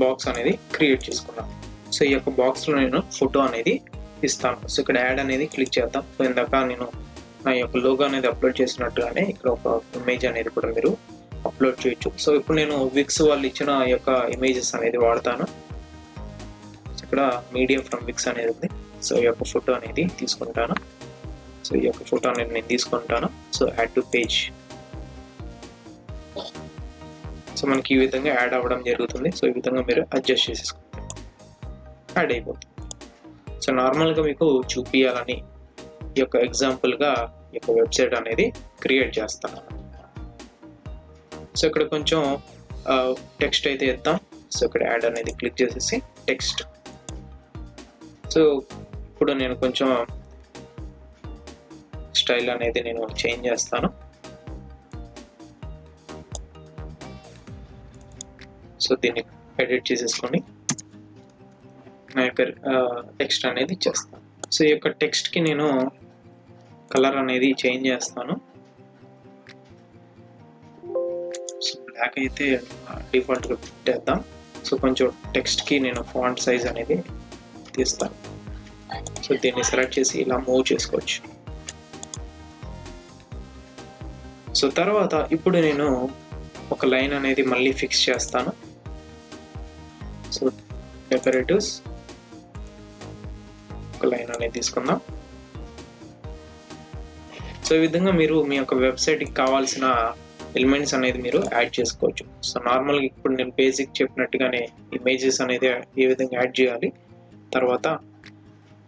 బాక్స్ అనేది క్రియేట్ చేసుకున్నాను. సో ఈ యొక్క బాక్స్లో నేను ఫోటో అనేది ఇస్తాను. సో ఇక్కడ యాడ్ అనేది క్లిక్ చేద్దాం. సో ఇందాక నేను నా యొక్క లోగో అనేది అప్లోడ్ చేసినట్టుగానే ఇక్కడ ఒక ఇమేజ్ అనేది కూడా మీరు అప్లోడ్ చేయొచ్చు. సో ఇప్పుడు నేను విక్స్ వాళ్ళు ఇచ్చిన ఈ యొక్క ఇమేజెస్ అనేది వాడతాను. ఇక్కడ మీడియా ఫ్రమ్ విక్స్ అనేది ఉంది. సో ఈ యొక్క ఫోటో అనేది తీసుకుంటాను. సో ఈ యొక్క ఫోటో అనేది నేను తీసుకుంటాను. So add to page. So మనకి ఈ విధంగా యాడ్ అవ్వడం జరుగుతుంది. సో ఈ విధంగా మీరు అడ్జస్ట్ చేసేసుకుంటారు, యాడ్ అయిపోతుంది. సో నార్మల్గా మీకు చూపించాలని ఈ యొక్క ఎగ్జాంపుల్గా ఈ యొక్క వెబ్సైట్ అనేది క్రియేట్ చేస్తాను. సో ఇక్కడ కొంచెం టెక్స్ట్ అయితే ఇద్దాం. సో ఇక్కడ యాడ్ అనేది క్లిక్ చేసేసి టెక్స్ట్. సో ఇప్పుడు నేను కొంచెం స్టైల్ అనేది నేను చేంజ్ చేస్తాను. సో దీన్ని ఎడిట్ చేసేసుకొని నా యొక్క టెక్స్ట్ అనేది ఇచ్చేస్తాను. సో ఈ యొక్క టెక్స్ట్కి నేను కలర్ అనేది చేంజ్ చేస్తాను. సో బ్లాక్ అయితే డిఫాల్ట్గా పెట్టేద్దాం. సో కొంచెం టెక్స్ట్కి నేను ఫాంట్ సైజ్ అనేది తీస్తాను. సో దీన్ని సెలెక్ట్ చేసి ఇలా మూవ్ చేసుకోవచ్చు. సో తర్వాత ఇప్పుడు నేను ఒక లైన్ అనేది మళ్ళీ ఫిక్స్ చేస్తాను. సో డెకరేటివ్స్ ఒక లైన్ అనేది తీసుకుందాం. సో ఈ విధంగా మీరు మీ యొక్క వెబ్సైట్కి కావాల్సిన ఎలిమెంట్స్ అనేది మీరు యాడ్ చేసుకోవచ్చు. సో నార్మల్గా ఇప్పుడు నేను బేసిక్ చెప్పినట్టుగానే ఇమేజెస్ అనేది ఏ విధంగా యాడ్ చేయాలి, తర్వాత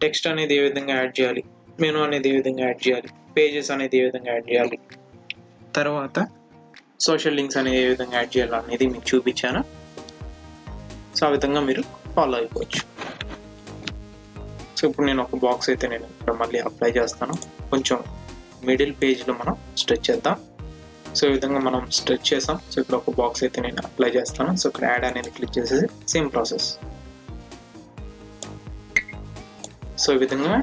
టెక్స్ట్ అనేది ఏ విధంగా యాడ్ చేయాలి, మెనూ అనేది ఏ విధంగా యాడ్ చేయాలి, పేజెస్ అనేది ఏ విధంగా యాడ్ చేయాలి, తర్వాత సోషల్ లింక్స్ అనేది ఏ విధంగా యాడ్ చేయాలి అనేది మీకు చూపించాను. సో ఆ విధంగా మీరు ఫాలో అయిపోవచ్చు. సో ఇప్పుడు నేను ఒక బాక్స్ అయితే నేను ఇక్కడ మళ్ళీ అప్లై చేస్తాను. కొంచెం మిడిల్ పేజ్లో మనం స్ట్రెచ్ చేద్దాం. సో ఈ విధంగా మనం స్ట్రెచ్ చేసాం. సో ఇక్కడ ఒక బాక్స్ అయితే నేను అప్లై చేస్తాను. సో ఇక్కడ యాడ్ అనేది క్లిక్ చేసేసి సేమ్ ప్రాసెస్. సో ఈ విధంగా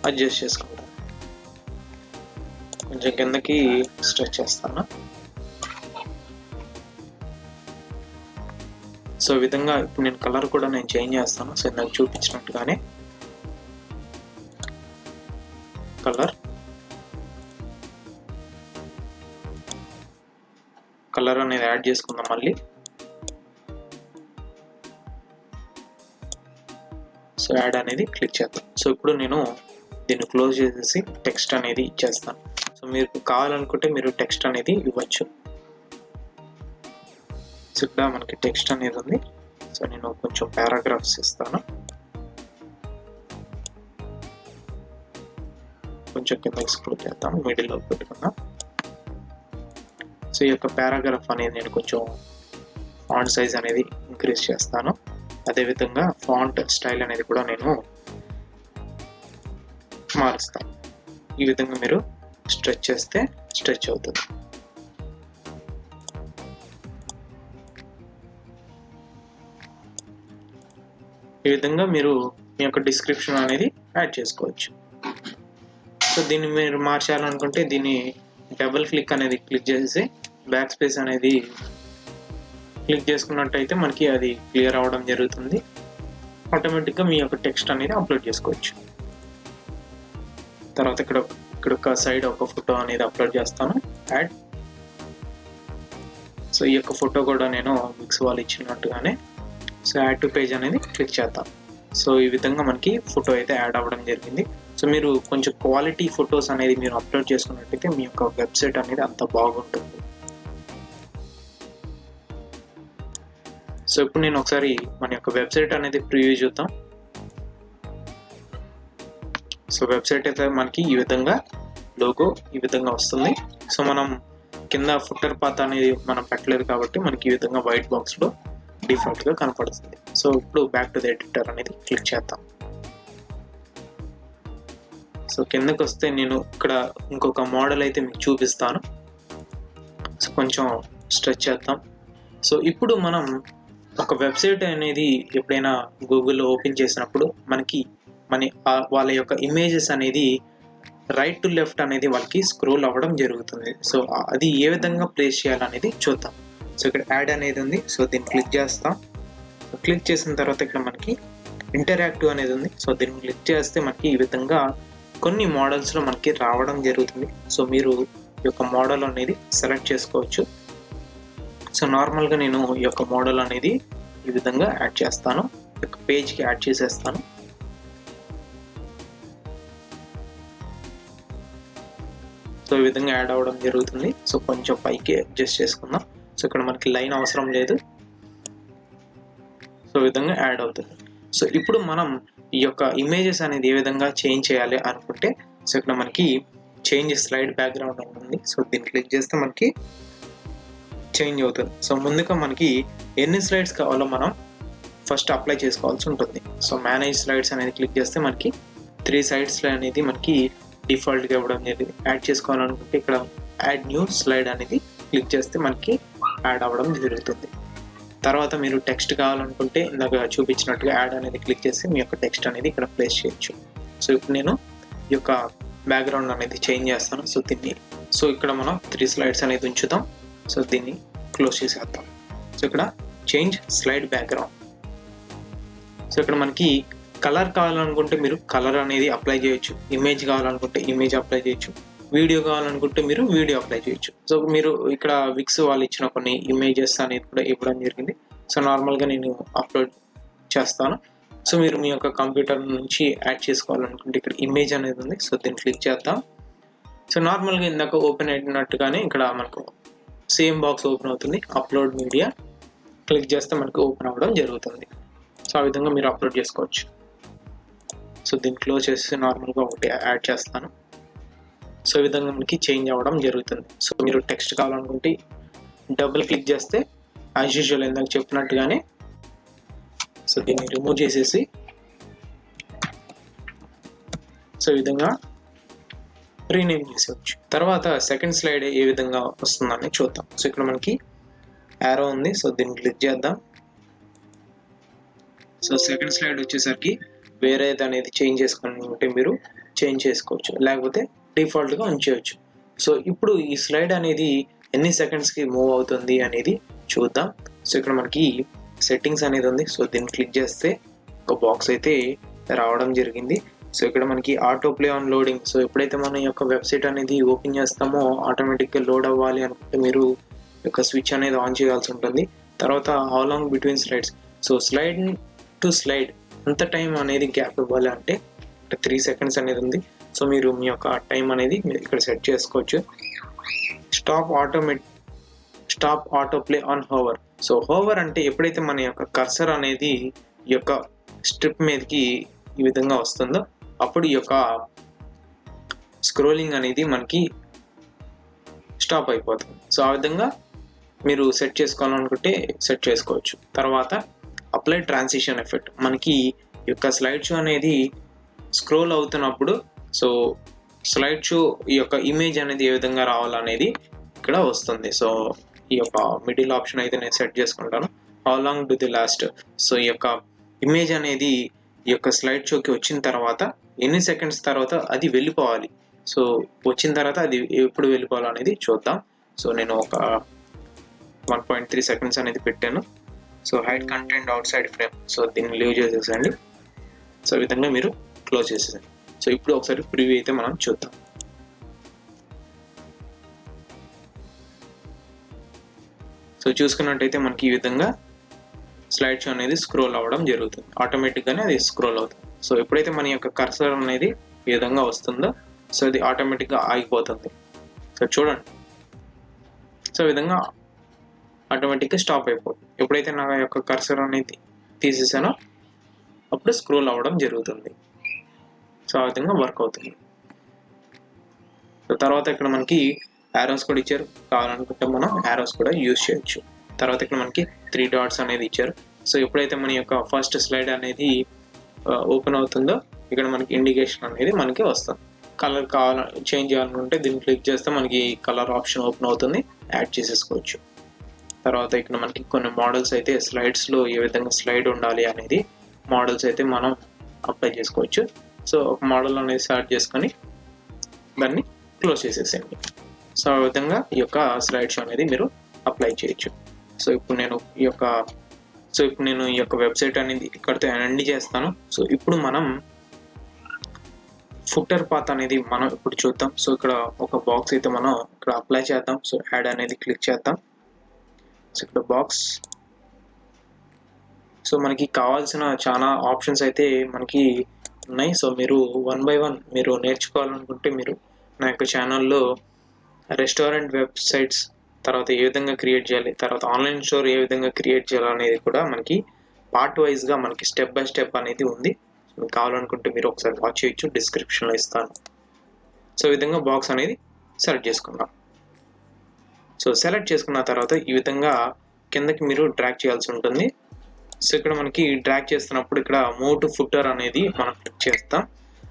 అడ్జస్ట్ చేసుకుంటాను. కొంచెం కిందకి స్ట్రెచ్ చేస్తాను. సో ఈ విధంగా ఇప్పుడు నేను కలర్ కూడా నేను చేంజ్ చేస్తాను. సో నాకు చూపించినట్టుగానే కలర్ అనేది యాడ్ చేసుకుందాం మళ్ళీ. సో యాడ్ అనేది క్లిక్ చేద్దాం. సో ఇప్పుడు నేను దీన్ని క్లోజ్ చేసేసి టెక్స్ట్ అనేది ఇచ్చేస్తాను. సో మీరు కావాలనుకుంటే మీరు టెక్స్ట్ అనేది ఇవ్వచ్చు. సో ఇక్కడ మనకి టెక్స్ట్ అనేది ఉంది. సో నేను కొంచెం పారాగ్రాఫ్స్ ఇస్తాను. కొంచెం కిందకి స్క్రోల్ చేద్దాం, మిడిల్లో పెట్టుకుందాం. సో ఈ యొక్క పారాగ్రాఫ్ అనేది నేను కొంచెం ఫాంట్ సైజ్ అనేది ఇంక్రీజ్ చేస్తాను. అదేవిధంగా ఫాంట్ స్టైల్ అనేది కూడా నేను మారుస్తాను. ఈ విధంగా మీరు స్ట్రెచ్ చేస్తే స్ట్రెచ్ అవుతుంది. ఈ విధంగా మీరు మీ యొక్క డిస్క్రిప్షన్ అనేది యాడ్ చేసుకోవచ్చు. సో దీన్ని మీరు మార్చాలనుకుంటే దీన్ని డబుల్ క్లిక్ అనేది క్లిక్ చేసి బ్యాక్ స్పేస్ అనేది క్లిక్ చేసుకున్నట్టయితే మనకి అది క్లియర్ అవ్వడం జరుగుతుంది. ఆటోమేటిక్గా మీ యొక్క టెక్స్ట్ అనేది అప్లోడ్ చేసుకోవచ్చు. తర్వాత ఇక్కడ ఒక సైడ్ ఒక ఫోటో అనేది అప్లోడ్ చేస్తాను, యాడ్. సో ఈ యొక్క ఫోటో కూడా నేను మిక్స్ వాళ్ళు ఇచ్చినట్టుగానే సో యాడ్ టు పేజ్ అనేది క్లిక్ చేద్దాం. సో ఈ విధంగా మనకి ఫోటో అయితే యాడ్ అవ్వడం జరిగింది. సో మీరు కొంచెం క్వాలిటీ ఫొటోస్ అనేది మీరు అప్లోడ్ చేసుకున్నట్టయితే మీ యొక్క వెబ్సైట్ అనేది అంత బాగుంటుంది. సో ఇప్పుడు నేను ఒకసారి మన యొక్క వెబ్సైట్ అనేది ప్రివ్యూ చూద్దాం. సో వెబ్సైట్ అయితే మనకి ఈ విధంగా లోగో ఈ విధంగా వస్తుంది. సో మనం కింద ఫుటర్ పాత్ అనేది మనం పెట్టలేదు కాబట్టి మనకి ఈ విధంగా వైట్ బాక్స్లో డిఫాల్ట్గా కనపడుతుంది. సో ఇప్పుడు బ్యాక్ టు ది ఎడిటర్ అనేది క్లిక్ చేద్దాం. సో కిందకి వస్తే నేను ఇక్కడ ఇంకొక మోడల్ అయితే మీకు చూపిస్తాను. సో కొంచెం స్ట్రెచ్ చేద్దాం. సో ఇప్పుడు మనం ఒక వెబ్సైట్ అనేది ఎప్పుడైనా గూగుల్లో ఓపెన్ చేసినప్పుడు మనకి వాళ్ళ యొక్క ఇమేజెస్ అనేది రైట్ టు లెఫ్ట్ అనేది వాళ్ళకి స్క్రోల్ అవ్వడం జరుగుతుంది. సో అది ఏ విధంగా ప్లేస్ చేయాలనేది చూద్దాం. సో ఇక్కడ యాడ్ అనేది ఉంది. సో దీన్ని క్లిక్ చేస్తాం. సో క్లిక్ చేసిన తర్వాత ఇక్కడ మనకి ఇంటరాక్టివ్ అనేది ఉంది. సో దీన్ని క్లిక్ చేస్తే మనకి ఈ విధంగా కొన్ని మోడల్స్లో మనకి రావడం జరుగుతుంది. సో మీరు ఈ యొక్క మోడల్ అనేది సెలెక్ట్ చేసుకోవచ్చు. సో నార్మల్గా నేను ఈ యొక్క మోడల్ అనేది ఈ విధంగా యాడ్ చేస్తాను. ఈ యొక్క పేజ్కి యాడ్ చేసేస్తాను. సో ఈ విధంగా యాడ్ అవ్వడం జరుగుతుంది. సో కొంచెం పైకి అడ్జస్ట్ చేసుకుందాం. సో ఇక్కడ మనకి లైన్ అవసరం లేదు. సో ఈ విధంగా యాడ్ అవుతుంది. సో ఇప్పుడు మనం ఈ యొక్క ఇమేజెస్ అనేది ఏ విధంగా చేంజ్ చేయాలి అనుకుంటే సో ఇక్కడ మనకి చేంజ్ స్లైడ్ బ్యాక్గ్రౌండ్ ఉంటుంది. సో దీన్ని క్లిక్ చేస్తే మనకి చేంజ్ అవుతుంది. సో ముందుగా మనకి ఎన్ని స్లైడ్స్ కావాలో మనం ఫస్ట్ అప్లై చేసుకోవాల్సి ఉంటుంది. సో మేనేజ్ స్లైడ్స్ అనేది క్లిక్ చేస్తే మనకి 3 స్లైడ్స్ అనేది మనకి డిఫాల్ట్గా ఇవ్వడం జరిగింది. యాడ్ చేసుకోవాలనుకుంటే ఇక్కడ యాడ్ న్యూ స్లైడ్ అనేది క్లిక్ చేస్తే మనకి యాడ్ అవ్వడం జరుగుతుంది. తర్వాత మీరు టెక్స్ట్ కావాలనుకుంటే ఇందాక చూపించినట్టుగా యాడ్ అనేది క్లిక్ చేసి మీ యొక్క టెక్స్ట్ అనేది ఇక్కడ ప్లేస్ చేయొచ్చు. సో ఇప్పుడు నేను ఈ యొక్క బ్యాక్గ్రౌండ్ అనేది చేంజ్ చేస్తాను. సో ఇక్కడ మనం 3 స్లైడ్స్ అనేది ఉంచుతాం. సో దీన్ని క్లోజ్ చేసేద్దాం. సో ఇక్కడ చేంజ్ స్లైడ్ బ్యాక్గ్రౌండ్. సో ఇక్కడ మనకి కలర్ కావాలనుకుంటే మీరు కలర్ అనేది అప్లై చేయొచ్చు, ఇమేజ్ కావాలనుకుంటే ఇమేజ్ అప్లై చేయొచ్చు, వీడియో కావాలనుకుంటే మీరు వీడియో అప్లై చేయొచ్చు. సో మీరు ఇక్కడ విక్స్ వాళ్ళు ఇచ్చిన కొన్ని ఇమేజెస్ అనేది కూడా ఇవ్వడం జరిగింది. సో నార్మల్గా నేను అప్లోడ్ చేస్తాను. సో మీరు మీ యొక్క కంప్యూటర్ నుంచి యాడ్ చేసుకోవాలనుకుంటే ఇక్కడ ఇమేజ్ అనేది ఉంది. సో దీన్ని క్లిక్ చేద్దాం. సో నార్మల్గా ఇందాక ఓపెన్ అయినట్టుగానే ఇక్కడ మనకు సేమ్ బాక్స్ ఓపెన్ అవుతుంది. అప్లోడ్ మీడియా క్లిక్ చేస్తే మనకు ఓపెన్ అవ్వడం జరుగుతుంది. సో ఆ విధంగా మీరు అప్లోడ్ చేసుకోవచ్చు. సో దీన్ని క్లోజ్ చేసి నార్మల్గా ఒకటి యాడ్ చేస్తాను. సో ఈ విధంగా మనకి చేంజ్ అవ్వడం జరుగుతుంది. సో మీరు టెక్స్ట్ కావాలనుకుంటే డబుల్ క్లిక్ చేస్తే యాజ్ యూజువల్ ఇందాక చెప్పినట్టుగానే సో దీన్ని రిమూవ్ చేసేసి సో ఈ విధంగా రీనేమ్ చేసేవచ్చు. తర్వాత సెకండ్ స్లైడ్ ఏ విధంగా వస్తుందని చూద్దాం. సో ఇక్కడ మనకి యారో ఉంది. సో దీన్ని క్లిక్ చేద్దాం. సో సెకండ్ స్లైడ్ వచ్చేసరికి వేరేది అనేది చేంజ్ చేసుకుంటే మీరు చేంజ్ చేసుకోవచ్చు, లేకపోతే డిఫాల్ట్గా ఉంచేయచ్చు. సో ఇప్పుడు ఈ స్లైడ్ అనేది ఎన్ని సెకండ్స్కి మూవ్ అవుతుంది అనేది చూద్దాం. సో ఇక్కడ మనకి సెట్టింగ్స్ అనేది ఉంది. సో దీన్ని క్లిక్ చేస్తే ఒక బాక్స్ అయితే రావడం జరిగింది. సో ఇక్కడ మనకి auto play on loading. So ఎప్పుడైతే మన యొక్క వెబ్సైట్ అనేది ఓపెన్ చేస్తామో ఆటోమేటిక్గా లోడ్ అవ్వాలి అనుకుంటే మీరు యొక్క స్విచ్ అనేది ఆన్ చేయాల్సి ఉంటుంది. తర్వాత how long between slides. So slide to slide ఎంత టైం అనేది గ్యాప్ ఇవ్వాలి అంటే 3 seconds అనేది ఉంది. సో మీరు మీ యొక్క టైం అనేది ఇక్కడ సెట్ చేసుకోవచ్చు. Stop autoplay on hover. So hover అంటే ఎప్పుడైతే మన యొక్క కర్సర్ అనేది ఈ యొక్క స్ట్రిప్ మీదకి ఈ విధంగా వస్తుందో అప్పుడు ఈ యొక్క స్క్రోలింగ్ అనేది మనకి స్టాప్ అయిపోతుంది. సో ఆ విధంగా మీరు సెట్ చేసుకోవాలనుకుంటే సెట్ చేసుకోవచ్చు. తర్వాత అప్లై ట్రాన్సిషన్ ఎఫెక్ట్. మనకి ఈ యొక్క స్లైడ్ షో అనేది స్క్రోల్ అవుతున్నప్పుడు సో స్లైడ్ షో ఈ యొక్క ఇమేజ్ అనేది ఏ విధంగా రావాలనేది ఇక్కడ వస్తుంది. సో ఈ యొక్క మిడిల్ ఆప్షన్ అయితే నేను సెట్ చేసుకుంటాను. How long do the last. So ఈ యొక్క ఇమేజ్ అనేది ఈ యొక్క స్లైడ్ షోకి వచ్చిన తర్వాత ఎన్ని సెకండ్స్ తర్వాత అది వెళ్ళిపోవాలి. సో వచ్చిన తర్వాత అది ఎప్పుడు వెళ్ళిపోవాలనేది చూద్దాం. సో నేను ఒక 1.3 seconds అనేది పెట్టాను. So hide content out side frame. So దీన్ని లీవ్ చేసేసండి. సో ఈ విధంగా మీరు క్లోజ్ చేసేసండి. సో ఇప్పుడు ఒకసారి ప్రివ్యూ అయితే మనం చూద్దాం. సో చూసుకున్నట్టయితే మనకి ఈ విధంగా స్లైడ్ షో అనేది స్క్రోల్ అవ్వడం జరుగుతుంది. ఆటోమేటిక్గానే అది స్క్రోల్ అవుతుంది. సో ఎప్పుడైతే మన యొక్క కర్సర్ అనేది ఈ విధంగా వస్తుందో సో అది ఆటోమేటిక్గా ఆగిపోతుంది. సో చూడండి. సో ఈ విధంగా ఆటోమేటిక్గా స్టాప్ అయిపోతుంది. ఎప్పుడైతే నా యొక్క కర్సర్ అనేది తీసేసానో అప్పుడు స్క్రోల్ అవ్వడం జరుగుతుంది. సో ఆ విధంగా వర్క్ అవుతుంది. సో తర్వాత ఇక్కడ మనకి యారోస్ కూడా ఇచ్చారు. కావాలనుకుంటే మనం యారోస్ కూడా యూజ్ చేయొచ్చు. తర్వాత ఇక్కడ మనకి 3 dots అనేది ఇచ్చారు. సో ఎప్పుడైతే మన యొక్క ఫస్ట్ స్లైడ్ అనేది ఓపెన్ అవుతుందో ఇక్కడ మనకి ఇండికేషన్ అనేది మనకి వస్తుంది. కలర్ చేంజ్ చేయాలనుకుంటే దీన్ని క్లిక్ చేస్తే మనకి కలర్ ఆప్షన్ ఓపెన్ అవుతుంది. యాడ్ చేసేసుకోవచ్చు. తర్వాత ఇక్కడ మనకి కొన్ని మోడల్స్ అయితే స్లైడ్స్లో ఏ విధంగా స్లైడ్ ఉండాలి అనేది మోడల్స్ అయితే మనం అప్లై చేసుకోవచ్చు. సో ఒక మోడల్ అనేది స్టార్ట్ చేసుకొని దాన్ని క్లోజ్ చేసేసేయండి. సో ఆ విధంగా ఈ యొక్క స్లైడ్ షో అనేది మీరు అప్లై చేయొచ్చు. సో ఇప్పుడు నేను ఈ యొక్క వెబ్సైట్ అనేది ఇక్కడితో ఎండ్ చేస్తాను. సో ఇప్పుడు మనం ఫుటర్ పాత్ అనేది మనం ఇప్పుడు చూద్దాం. సో ఇక్కడ ఒక బాక్స్ అయితే మనం ఇక్కడ అప్లై చేద్దాం. సో యాడ్ అనేది క్లిక్ చేద్దాం. సో ఇక్కడ బాక్స్. సో మనకి కావాల్సిన చాలా ఆప్షన్స్ అయితే మనకి ఉన్నాయి. సో మీరు 1 by 1 మీరు నేర్చుకోవాలనుకుంటే మీరు నా యొక్క ఛానల్లో రెస్టారెంట్ వెబ్సైట్స్ తర్వాత ఏ విధంగా క్రియేట్ చేయాలి, తర్వాత ఆన్లైన్ స్టోర్ ఏ విధంగా క్రియేట్ చేయాలి అనేది కూడా మనకి పార్ట్ వైజ్గా మనకి స్టెప్ బై స్టెప్ అనేది ఉంది. మీకు కావాలనుకుంటే మీరు ఒకసారి వాచ్ చేయొచ్చు, డిస్క్రిప్షన్లో ఇస్తాను. సో ఈ విధంగా బాక్స్ అనేది సెలెక్ట్ చేసుకుందాం. సో సెలెక్ట్ చేసుకున్న తర్వాత ఈ విధంగా కిందకి మీరు డ్రాగ్ చేయాల్సి ఉంటుంది. సో ఇక్కడ మనకి డ్రాగ్ చేస్తున్నప్పుడు ఇక్కడ మూవ్ టు ఫుటర్ అనేది మనం క్లిక్ చేస్తాం.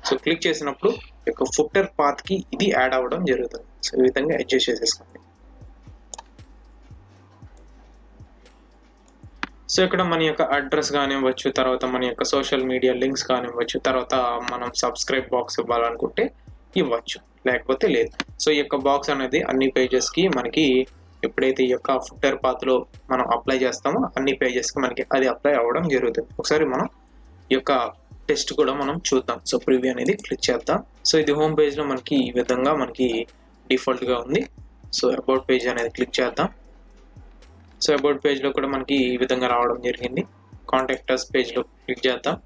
సో క్లిక్ చేసినప్పుడు యొక్క ఫుటర్ పాత్కి ఇది యాడ్ అవ్వడం జరుగుతుంది. సో ఈ విధంగా అడ్జస్ట్ చేసేసుకోండి. సో ఇక్కడ మన యొక్క అడ్రస్ కానివ్వచ్చు, తర్వాత మన యొక్క సోషల్ మీడియా లింక్స్ కానివ్వచ్చు, తర్వాత మనం సబ్స్క్రైబ్ బాక్స్ ఇవ్వాలనుకుంటే ఇవ్వచ్చు, లేకపోతే లేదు. సో ఈ యొక్క బాక్స్ అనేది అన్ని పేజెస్కి మనకి ఎప్పుడైతే ఈ యొక్క ఫుటర్ పాత్లో మనం అప్లై చేస్తామో అన్ని పేజెస్కి మనకి అది అప్లై అవ్వడం జరుగుతుంది. ఒకసారి మనం ఈ యొక్క టెస్ట్ కూడా మనం చూద్దాం. సో ప్రివ్యూ అనేది క్లిక్ చేద్దాం. సో ఇది హోమ్ పేజ్లో మనకి ఈ విధంగా మనకి డిఫాల్ట్గా ఉంది. సో అబౌట్ పేజ్ అనేది క్లిక్ చేద్దాం. సో అబౌట్ పేజ్లో కూడా మనకి ఈ విధంగా రావడం జరిగింది. కాంటాక్టర్స్ పేజ్లో క్లిక్ చేద్దాం.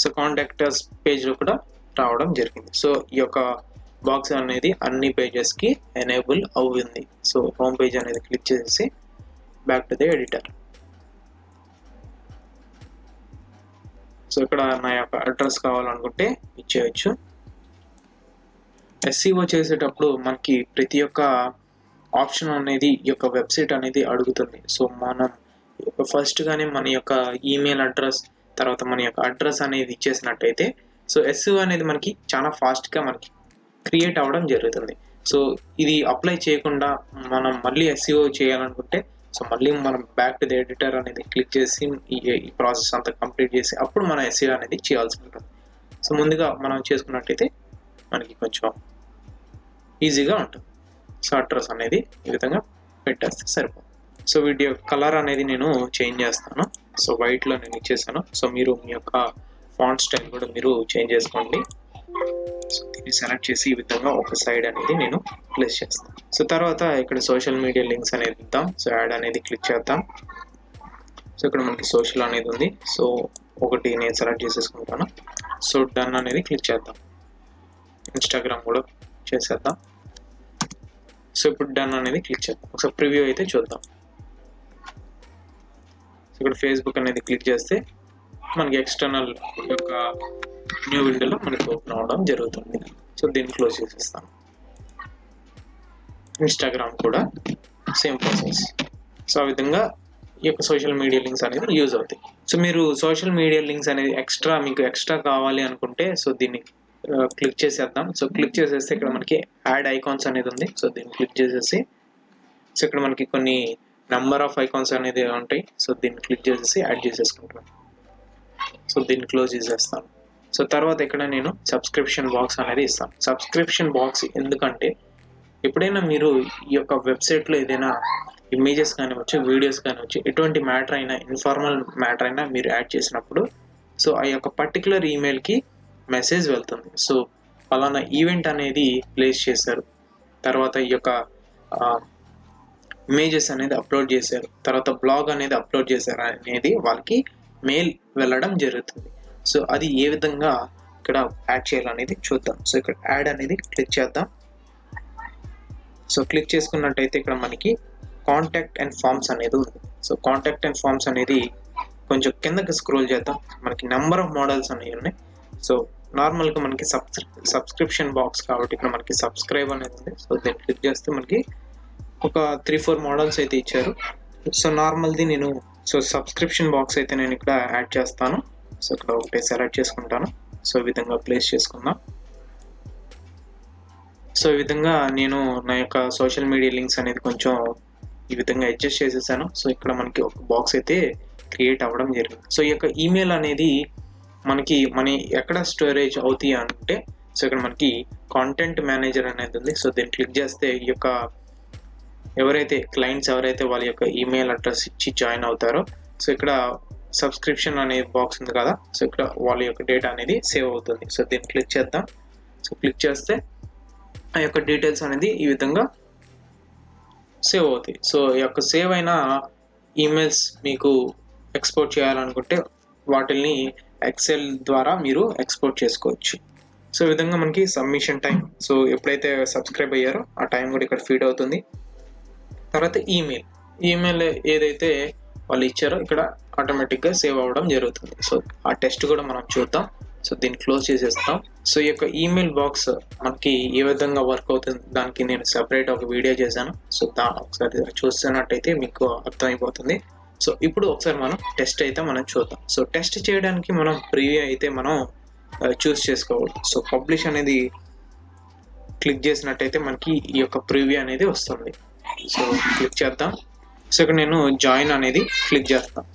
సో కాంటాక్టర్స్ పేజ్లో కూడా రావడం జరిగింది. సో ఈ యొక్క బాక్స్ అనేది అన్ని పేజెస్కి ఎనేబుల్ అవుతుంది. సో హోమ్ పేజ్ అనేది క్లిక్ చేసి back to the editor. So ఇక్కడ నా యొక్క అడ్రస్ కావాలనుకుంటే ఇచ్చేయచ్చు. SEO చేసేటప్పుడు మనకి ప్రతి ఒక్క ఆప్షన్ అనేది ఈ యొక్క వెబ్సైట్ అనేది అడుగుతుంది. సో మనం ఫస్ట్ గానే మన యొక్క ఈమెయిల్ అడ్రస్, తర్వాత మన యొక్క అడ్రస్ అనేది ఇచ్చేసినట్టయితే సో SEO అనేది మనకి చాలా ఫాస్ట్గా మనకి క్రియేట్ అవ్వడం జరుగుతుంది. సో ఇది అప్లై చేయకుండా మనం మళ్ళీ SEO చేయాలనుకుంటే సో మళ్ళీ మనం బ్యాక్ టు ది ఎడిటర్ అనేది క్లిక్ చేసి ఈ ప్రాసెస్ అంతా కంప్లీట్ చేసి అప్పుడు మనం SEO అనేది చేయాల్సి ఉంటుంది. సో ముందుగా మనం చేసుకున్నట్టయితే మనకి కొంచెం ఈజీగా ఉంటుంది. సో అడ్రస్ అనేది ఈ విధంగా పెట్టేస్తే సరిపోతుంది. సో వీడియో కలర్ అనేది నేను చేంజ్ చేస్తాను. సో వైట్లో నేను ఇచ్చేసాను. సో మీరు మీ యొక్క ఫాంట్ స్టైల్ కూడా మీరు చేంజ్ చేసుకోండి. సో దీన్ని సెలెక్ట్ చేసి ఈ విధంగా ఒక సైడ్ అనేది నేను ప్లేస్ చేస్తాను. సో తర్వాత ఇక్కడ సోషల్ మీడియా లింక్స్ అనేది ఇద్దాం. సో యాడ్ అనేది క్లిక్ చేద్దాం. సో ఇక్కడ మనకి సోషల్ అనేది ఉంది. సో ఒకటి నేను సెలెక్ట్ చేసేసుకుంటాను. సో డన్ అనేది క్లిక్ చేద్దాం. ఇన్స్టాగ్రామ్ కూడా చేసేద్దాం. సో ఇప్పుడు డన్ అనేది క్లిక్ చేద్దాం. ఒకసారి ప్రివ్యూ అయితే చూద్దాం. సో ఇక్కడ ఫేస్బుక్ అనేది క్లిక్ చేస్తే మనకి ఎక్స్టర్నల్ యొక్క న్యూ విండోలో మనకి ఓపెన్ అవ్వడం జరుగుతుంది. సో దీన్ని క్లోజ్ చేసేస్తాను. ఇన్స్టాగ్రామ్ కూడా సేమ్ ప్రాసెస్. సో ఆ విధంగా ఈ యొక్క సోషల్ మీడియా లింక్స్ అనేది యూజ్ అవుతాయి. సో మీరు సోషల్ మీడియా లింక్స్ అనేది మీకు ఎక్స్ట్రా కావాలి అనుకుంటే సో దీన్ని క్లిక్ చేసేద్దాం. సో క్లిక్ చేసేస్తే ఇక్కడ మనకి యాడ్ ఐకాన్స్ అనేది ఉంది. సో దీన్ని క్లిక్ చేసేసి సో ఇక్కడ మనకి కొన్ని నెంబర్ ఆఫ్ ఐకాన్స్ అనేది ఉంటాయి. సో దీన్ని క్లిక్ చేసేసి యాడ్ చేసేసుకుంటాను. సో దీన్ని క్లోజ్ చేసేస్తాను. సో తర్వాత ఇక్కడ నేను సబ్స్క్రిప్షన్ బాక్స్ అనేది ఇస్తాను. సబ్స్క్రిప్షన్ బాక్స్ ఎందుకంటే ఎప్పుడైనా మీరు ఈ యొక్క వెబ్సైట్లో ఏదైనా ఇమేజెస్ కానివచ్చు, వీడియోస్ కానివచ్చు, ఎటువంటి మ్యాటర్ అయినా, ఇన్ఫార్మల్ మ్యాటర్ అయినా మీరు యాడ్ చేసినప్పుడు సో ఆ యొక్క పర్టికులర్ ఈమెయిల్కి మెసేజ్ వెళ్తుంది. సో ఫలానా ఈవెంట్ అనేది ప్లేస్ చేశారు, తర్వాత ఈ యొక్క ఇమేజెస్ అనేది అప్లోడ్ చేశారు, తర్వాత బ్లాగ్ అనేది అప్లోడ్ చేశారు అనేది వాళ్ళకి మెయిల్ వెళ్ళడం జరుగుతుంది. సో అది ఏ విధంగా ఇక్కడ యాడ్ చేయాలనేది చూద్దాం. సో ఇక్కడ యాడ్ అనేది క్లిక్ చేద్దాం. సో క్లిక్ చేసుకున్నట్టయితే ఇక్కడ మనకి కాంటాక్ట్ అండ్ ఫార్మ్స్ అనేది ఉంది. సో కాంటాక్ట్ అండ్ ఫార్మ్స్ అనేది కొంచెం కిందకి స్క్రోల్ చేద్దాం. మనకి నెంబర్ ఆఫ్ మోడల్స్ అనేవి ఉన్నాయి. సో నార్మల్గా మనకి సబ్స్క్రిప్షన్ బాక్స్ కాబట్టి ఇక్కడ మనకి సబ్స్క్రైబ్ అనేది ఉంది. సో దీన్ని క్లిక్ చేస్తే మనకి ఒక 3-4 మోడల్స్ అయితే ఇచ్చారు. సో నార్మల్ది నేను సబ్స్క్రిప్షన్ బాక్స్ అయితే నేను ఇక్కడ యాడ్ చేస్తాను. సో ఇక్కడ ఒకటే సెలెక్ట్ చేసుకుంటాను. సో ఈ విధంగా ప్లేస్ చేసుకుందాం. సో ఈ విధంగా నేను నా యొక్క సోషల్ మీడియా లింక్స్ అనేది కొంచెం ఈ విధంగా అడ్జస్ట్ చేసేసాను. సో ఇక్కడ మనకి ఒక బాక్స్ అయితే క్రియేట్ అవ్వడం జరిగింది. సో ఈ యొక్క ఈమెయిల్ అనేది మనకి ఎక్కడ స్టోరేజ్ అవుతాయి అంటే సో ఇక్కడ మనకి కాంటెంట్ మేనేజర్ అనేది ఉంది. సో దీన్ని క్లిక్ చేస్తే ఈ యొక్క క్లయింట్స్ ఎవరైతే వాళ్ళ యొక్క ఈమెయిల్ అడ్రస్ ఇచ్చి జాయిన్ అవుతారో సో ఇక్కడ సబ్స్క్రిప్షన్ అనే బాక్స్ ఉంది కదా, సో ఇక్కడ వాళ్ళ యొక్క డేటా అనేది సేవ్ అవుతుంది. సో దీన్ని క్లిక్ చేద్దాం. సో క్లిక్ చేస్తే ఆ యొక్క డీటెయిల్స్ అనేది ఈ విధంగా సేవ్ అవుతాయి. సో ఈ యొక్క సేవ్ అయిన ఈమెయిల్స్ మీకు ఎక్స్పోర్ట్ చేయాలనుకుంటే వాటిని ఎక్సెల్ ద్వారా మీరు ఎక్స్పోర్ట్ చేసుకోవచ్చు. సో ఈ విధంగా మనకి సబ్మిషన్ టైం, సో ఎప్పుడైతే సబ్స్క్రైబ్ అయ్యారో ఆ టైం కూడా ఇక్కడ ఫీడ్ అవుతుంది. తర్వాత ఈమెయిల్ ఏదైతే వాళ్ళు ఇచ్చారో ఇక్కడ ఆటోమేటిక్గా సేవ్ అవ్వడం జరుగుతుంది. సో ఆ టెస్ట్ కూడా మనం చూద్దాం. సో దీన్ని క్లోజ్ చేసేస్తాం. సో ఈ యొక్క ఈమెయిల్ బాక్స్ మనకి ఏ విధంగా వర్క్ అవుతుంది దానికి నేను సెపరేట్ ఒక వీడియో చేశాను. సో ఒకసారి చూస్తున్నట్టయితే మీకు అర్థమైపోతుంది. సో ఇప్పుడు ఒకసారి మనం టెస్ట్ అయితే మనం చూద్దాం. సో టెస్ట్ చేయడానికి మనం ప్రివ్యూ అయితే మనం చూస్ చేసుకోవాలి. సో పబ్లిష్ అనేది క్లిక్ చేసినట్టయితే మనకి ఈ యొక్క ప్రివ్యూ అనేది వస్తుంది. సో క్లిక్ చేద్దాం. సో ఇక్కడ నేను జాయిన్ అనేది క్లిక్ చేస్తాను.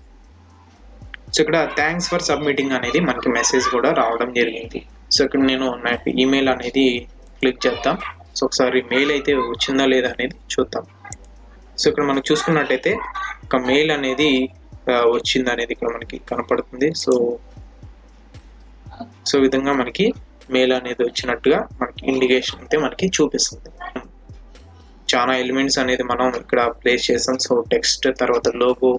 సో ఇక్కడ థ్యాంక్స్ ఫర్ సబ్మిటింగ్ అనేది మనకి మెసేజ్ కూడా రావడం జరిగింది. సో ఇక్కడ నేను నా ఈమెయిల్ అనేది క్లిక్ చేద్దాం. సో ఒకసారి మెయిల్ అయితే వచ్చిందా లేదా అనేది చూద్దాం. సో ఇక్కడ మనం చూసుకున్నట్టయితే ఒక మెయిల్ అనేది వచ్చింది అనేది ఇక్కడ మనకి కనపడుతుంది. సో ఈ విధంగా మనకి మెయిల్ అనేది వచ్చినట్టుగా మనకి ఇండికేషన్ అయితే మనకి చూపిస్తుంది. చాలా ఎలిమెంట్స్ అనేది మనం ఇక్కడ ప్లేస్ చేసాం. సో టెక్స్ట్, తర్వాత లోగో,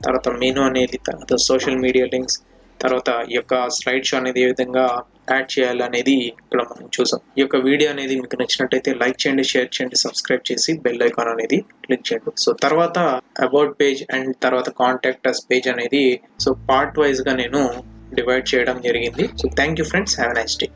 తర్వాత మెనూ అనేది, తర్వాత సోషల్ మీడియా లింక్స్, తర్వాత ఈ యొక్క స్లైడ్ షో అనేది ఏ విధంగా యాడ్ చేయాలనేది ఇక్కడ మనం చూసాం. ఈ యొక్క వీడియో అనేది మీకు నచ్చినట్టయితే లైక్ చేయండి, షేర్ చేయండి, సబ్స్క్రైబ్ చేసి బెల్ ఐకాన్ అనేది క్లిక్ చేయండి. సో తర్వాత అబౌట్ పేజ్ అండ్ తర్వాత కాంటాక్ట్ అస్ పేజ్ అనేది సో పార్ట్ వైజ్ గా నేను డివైడ్ చేయడం జరిగింది. So thank you friends, have a nice day.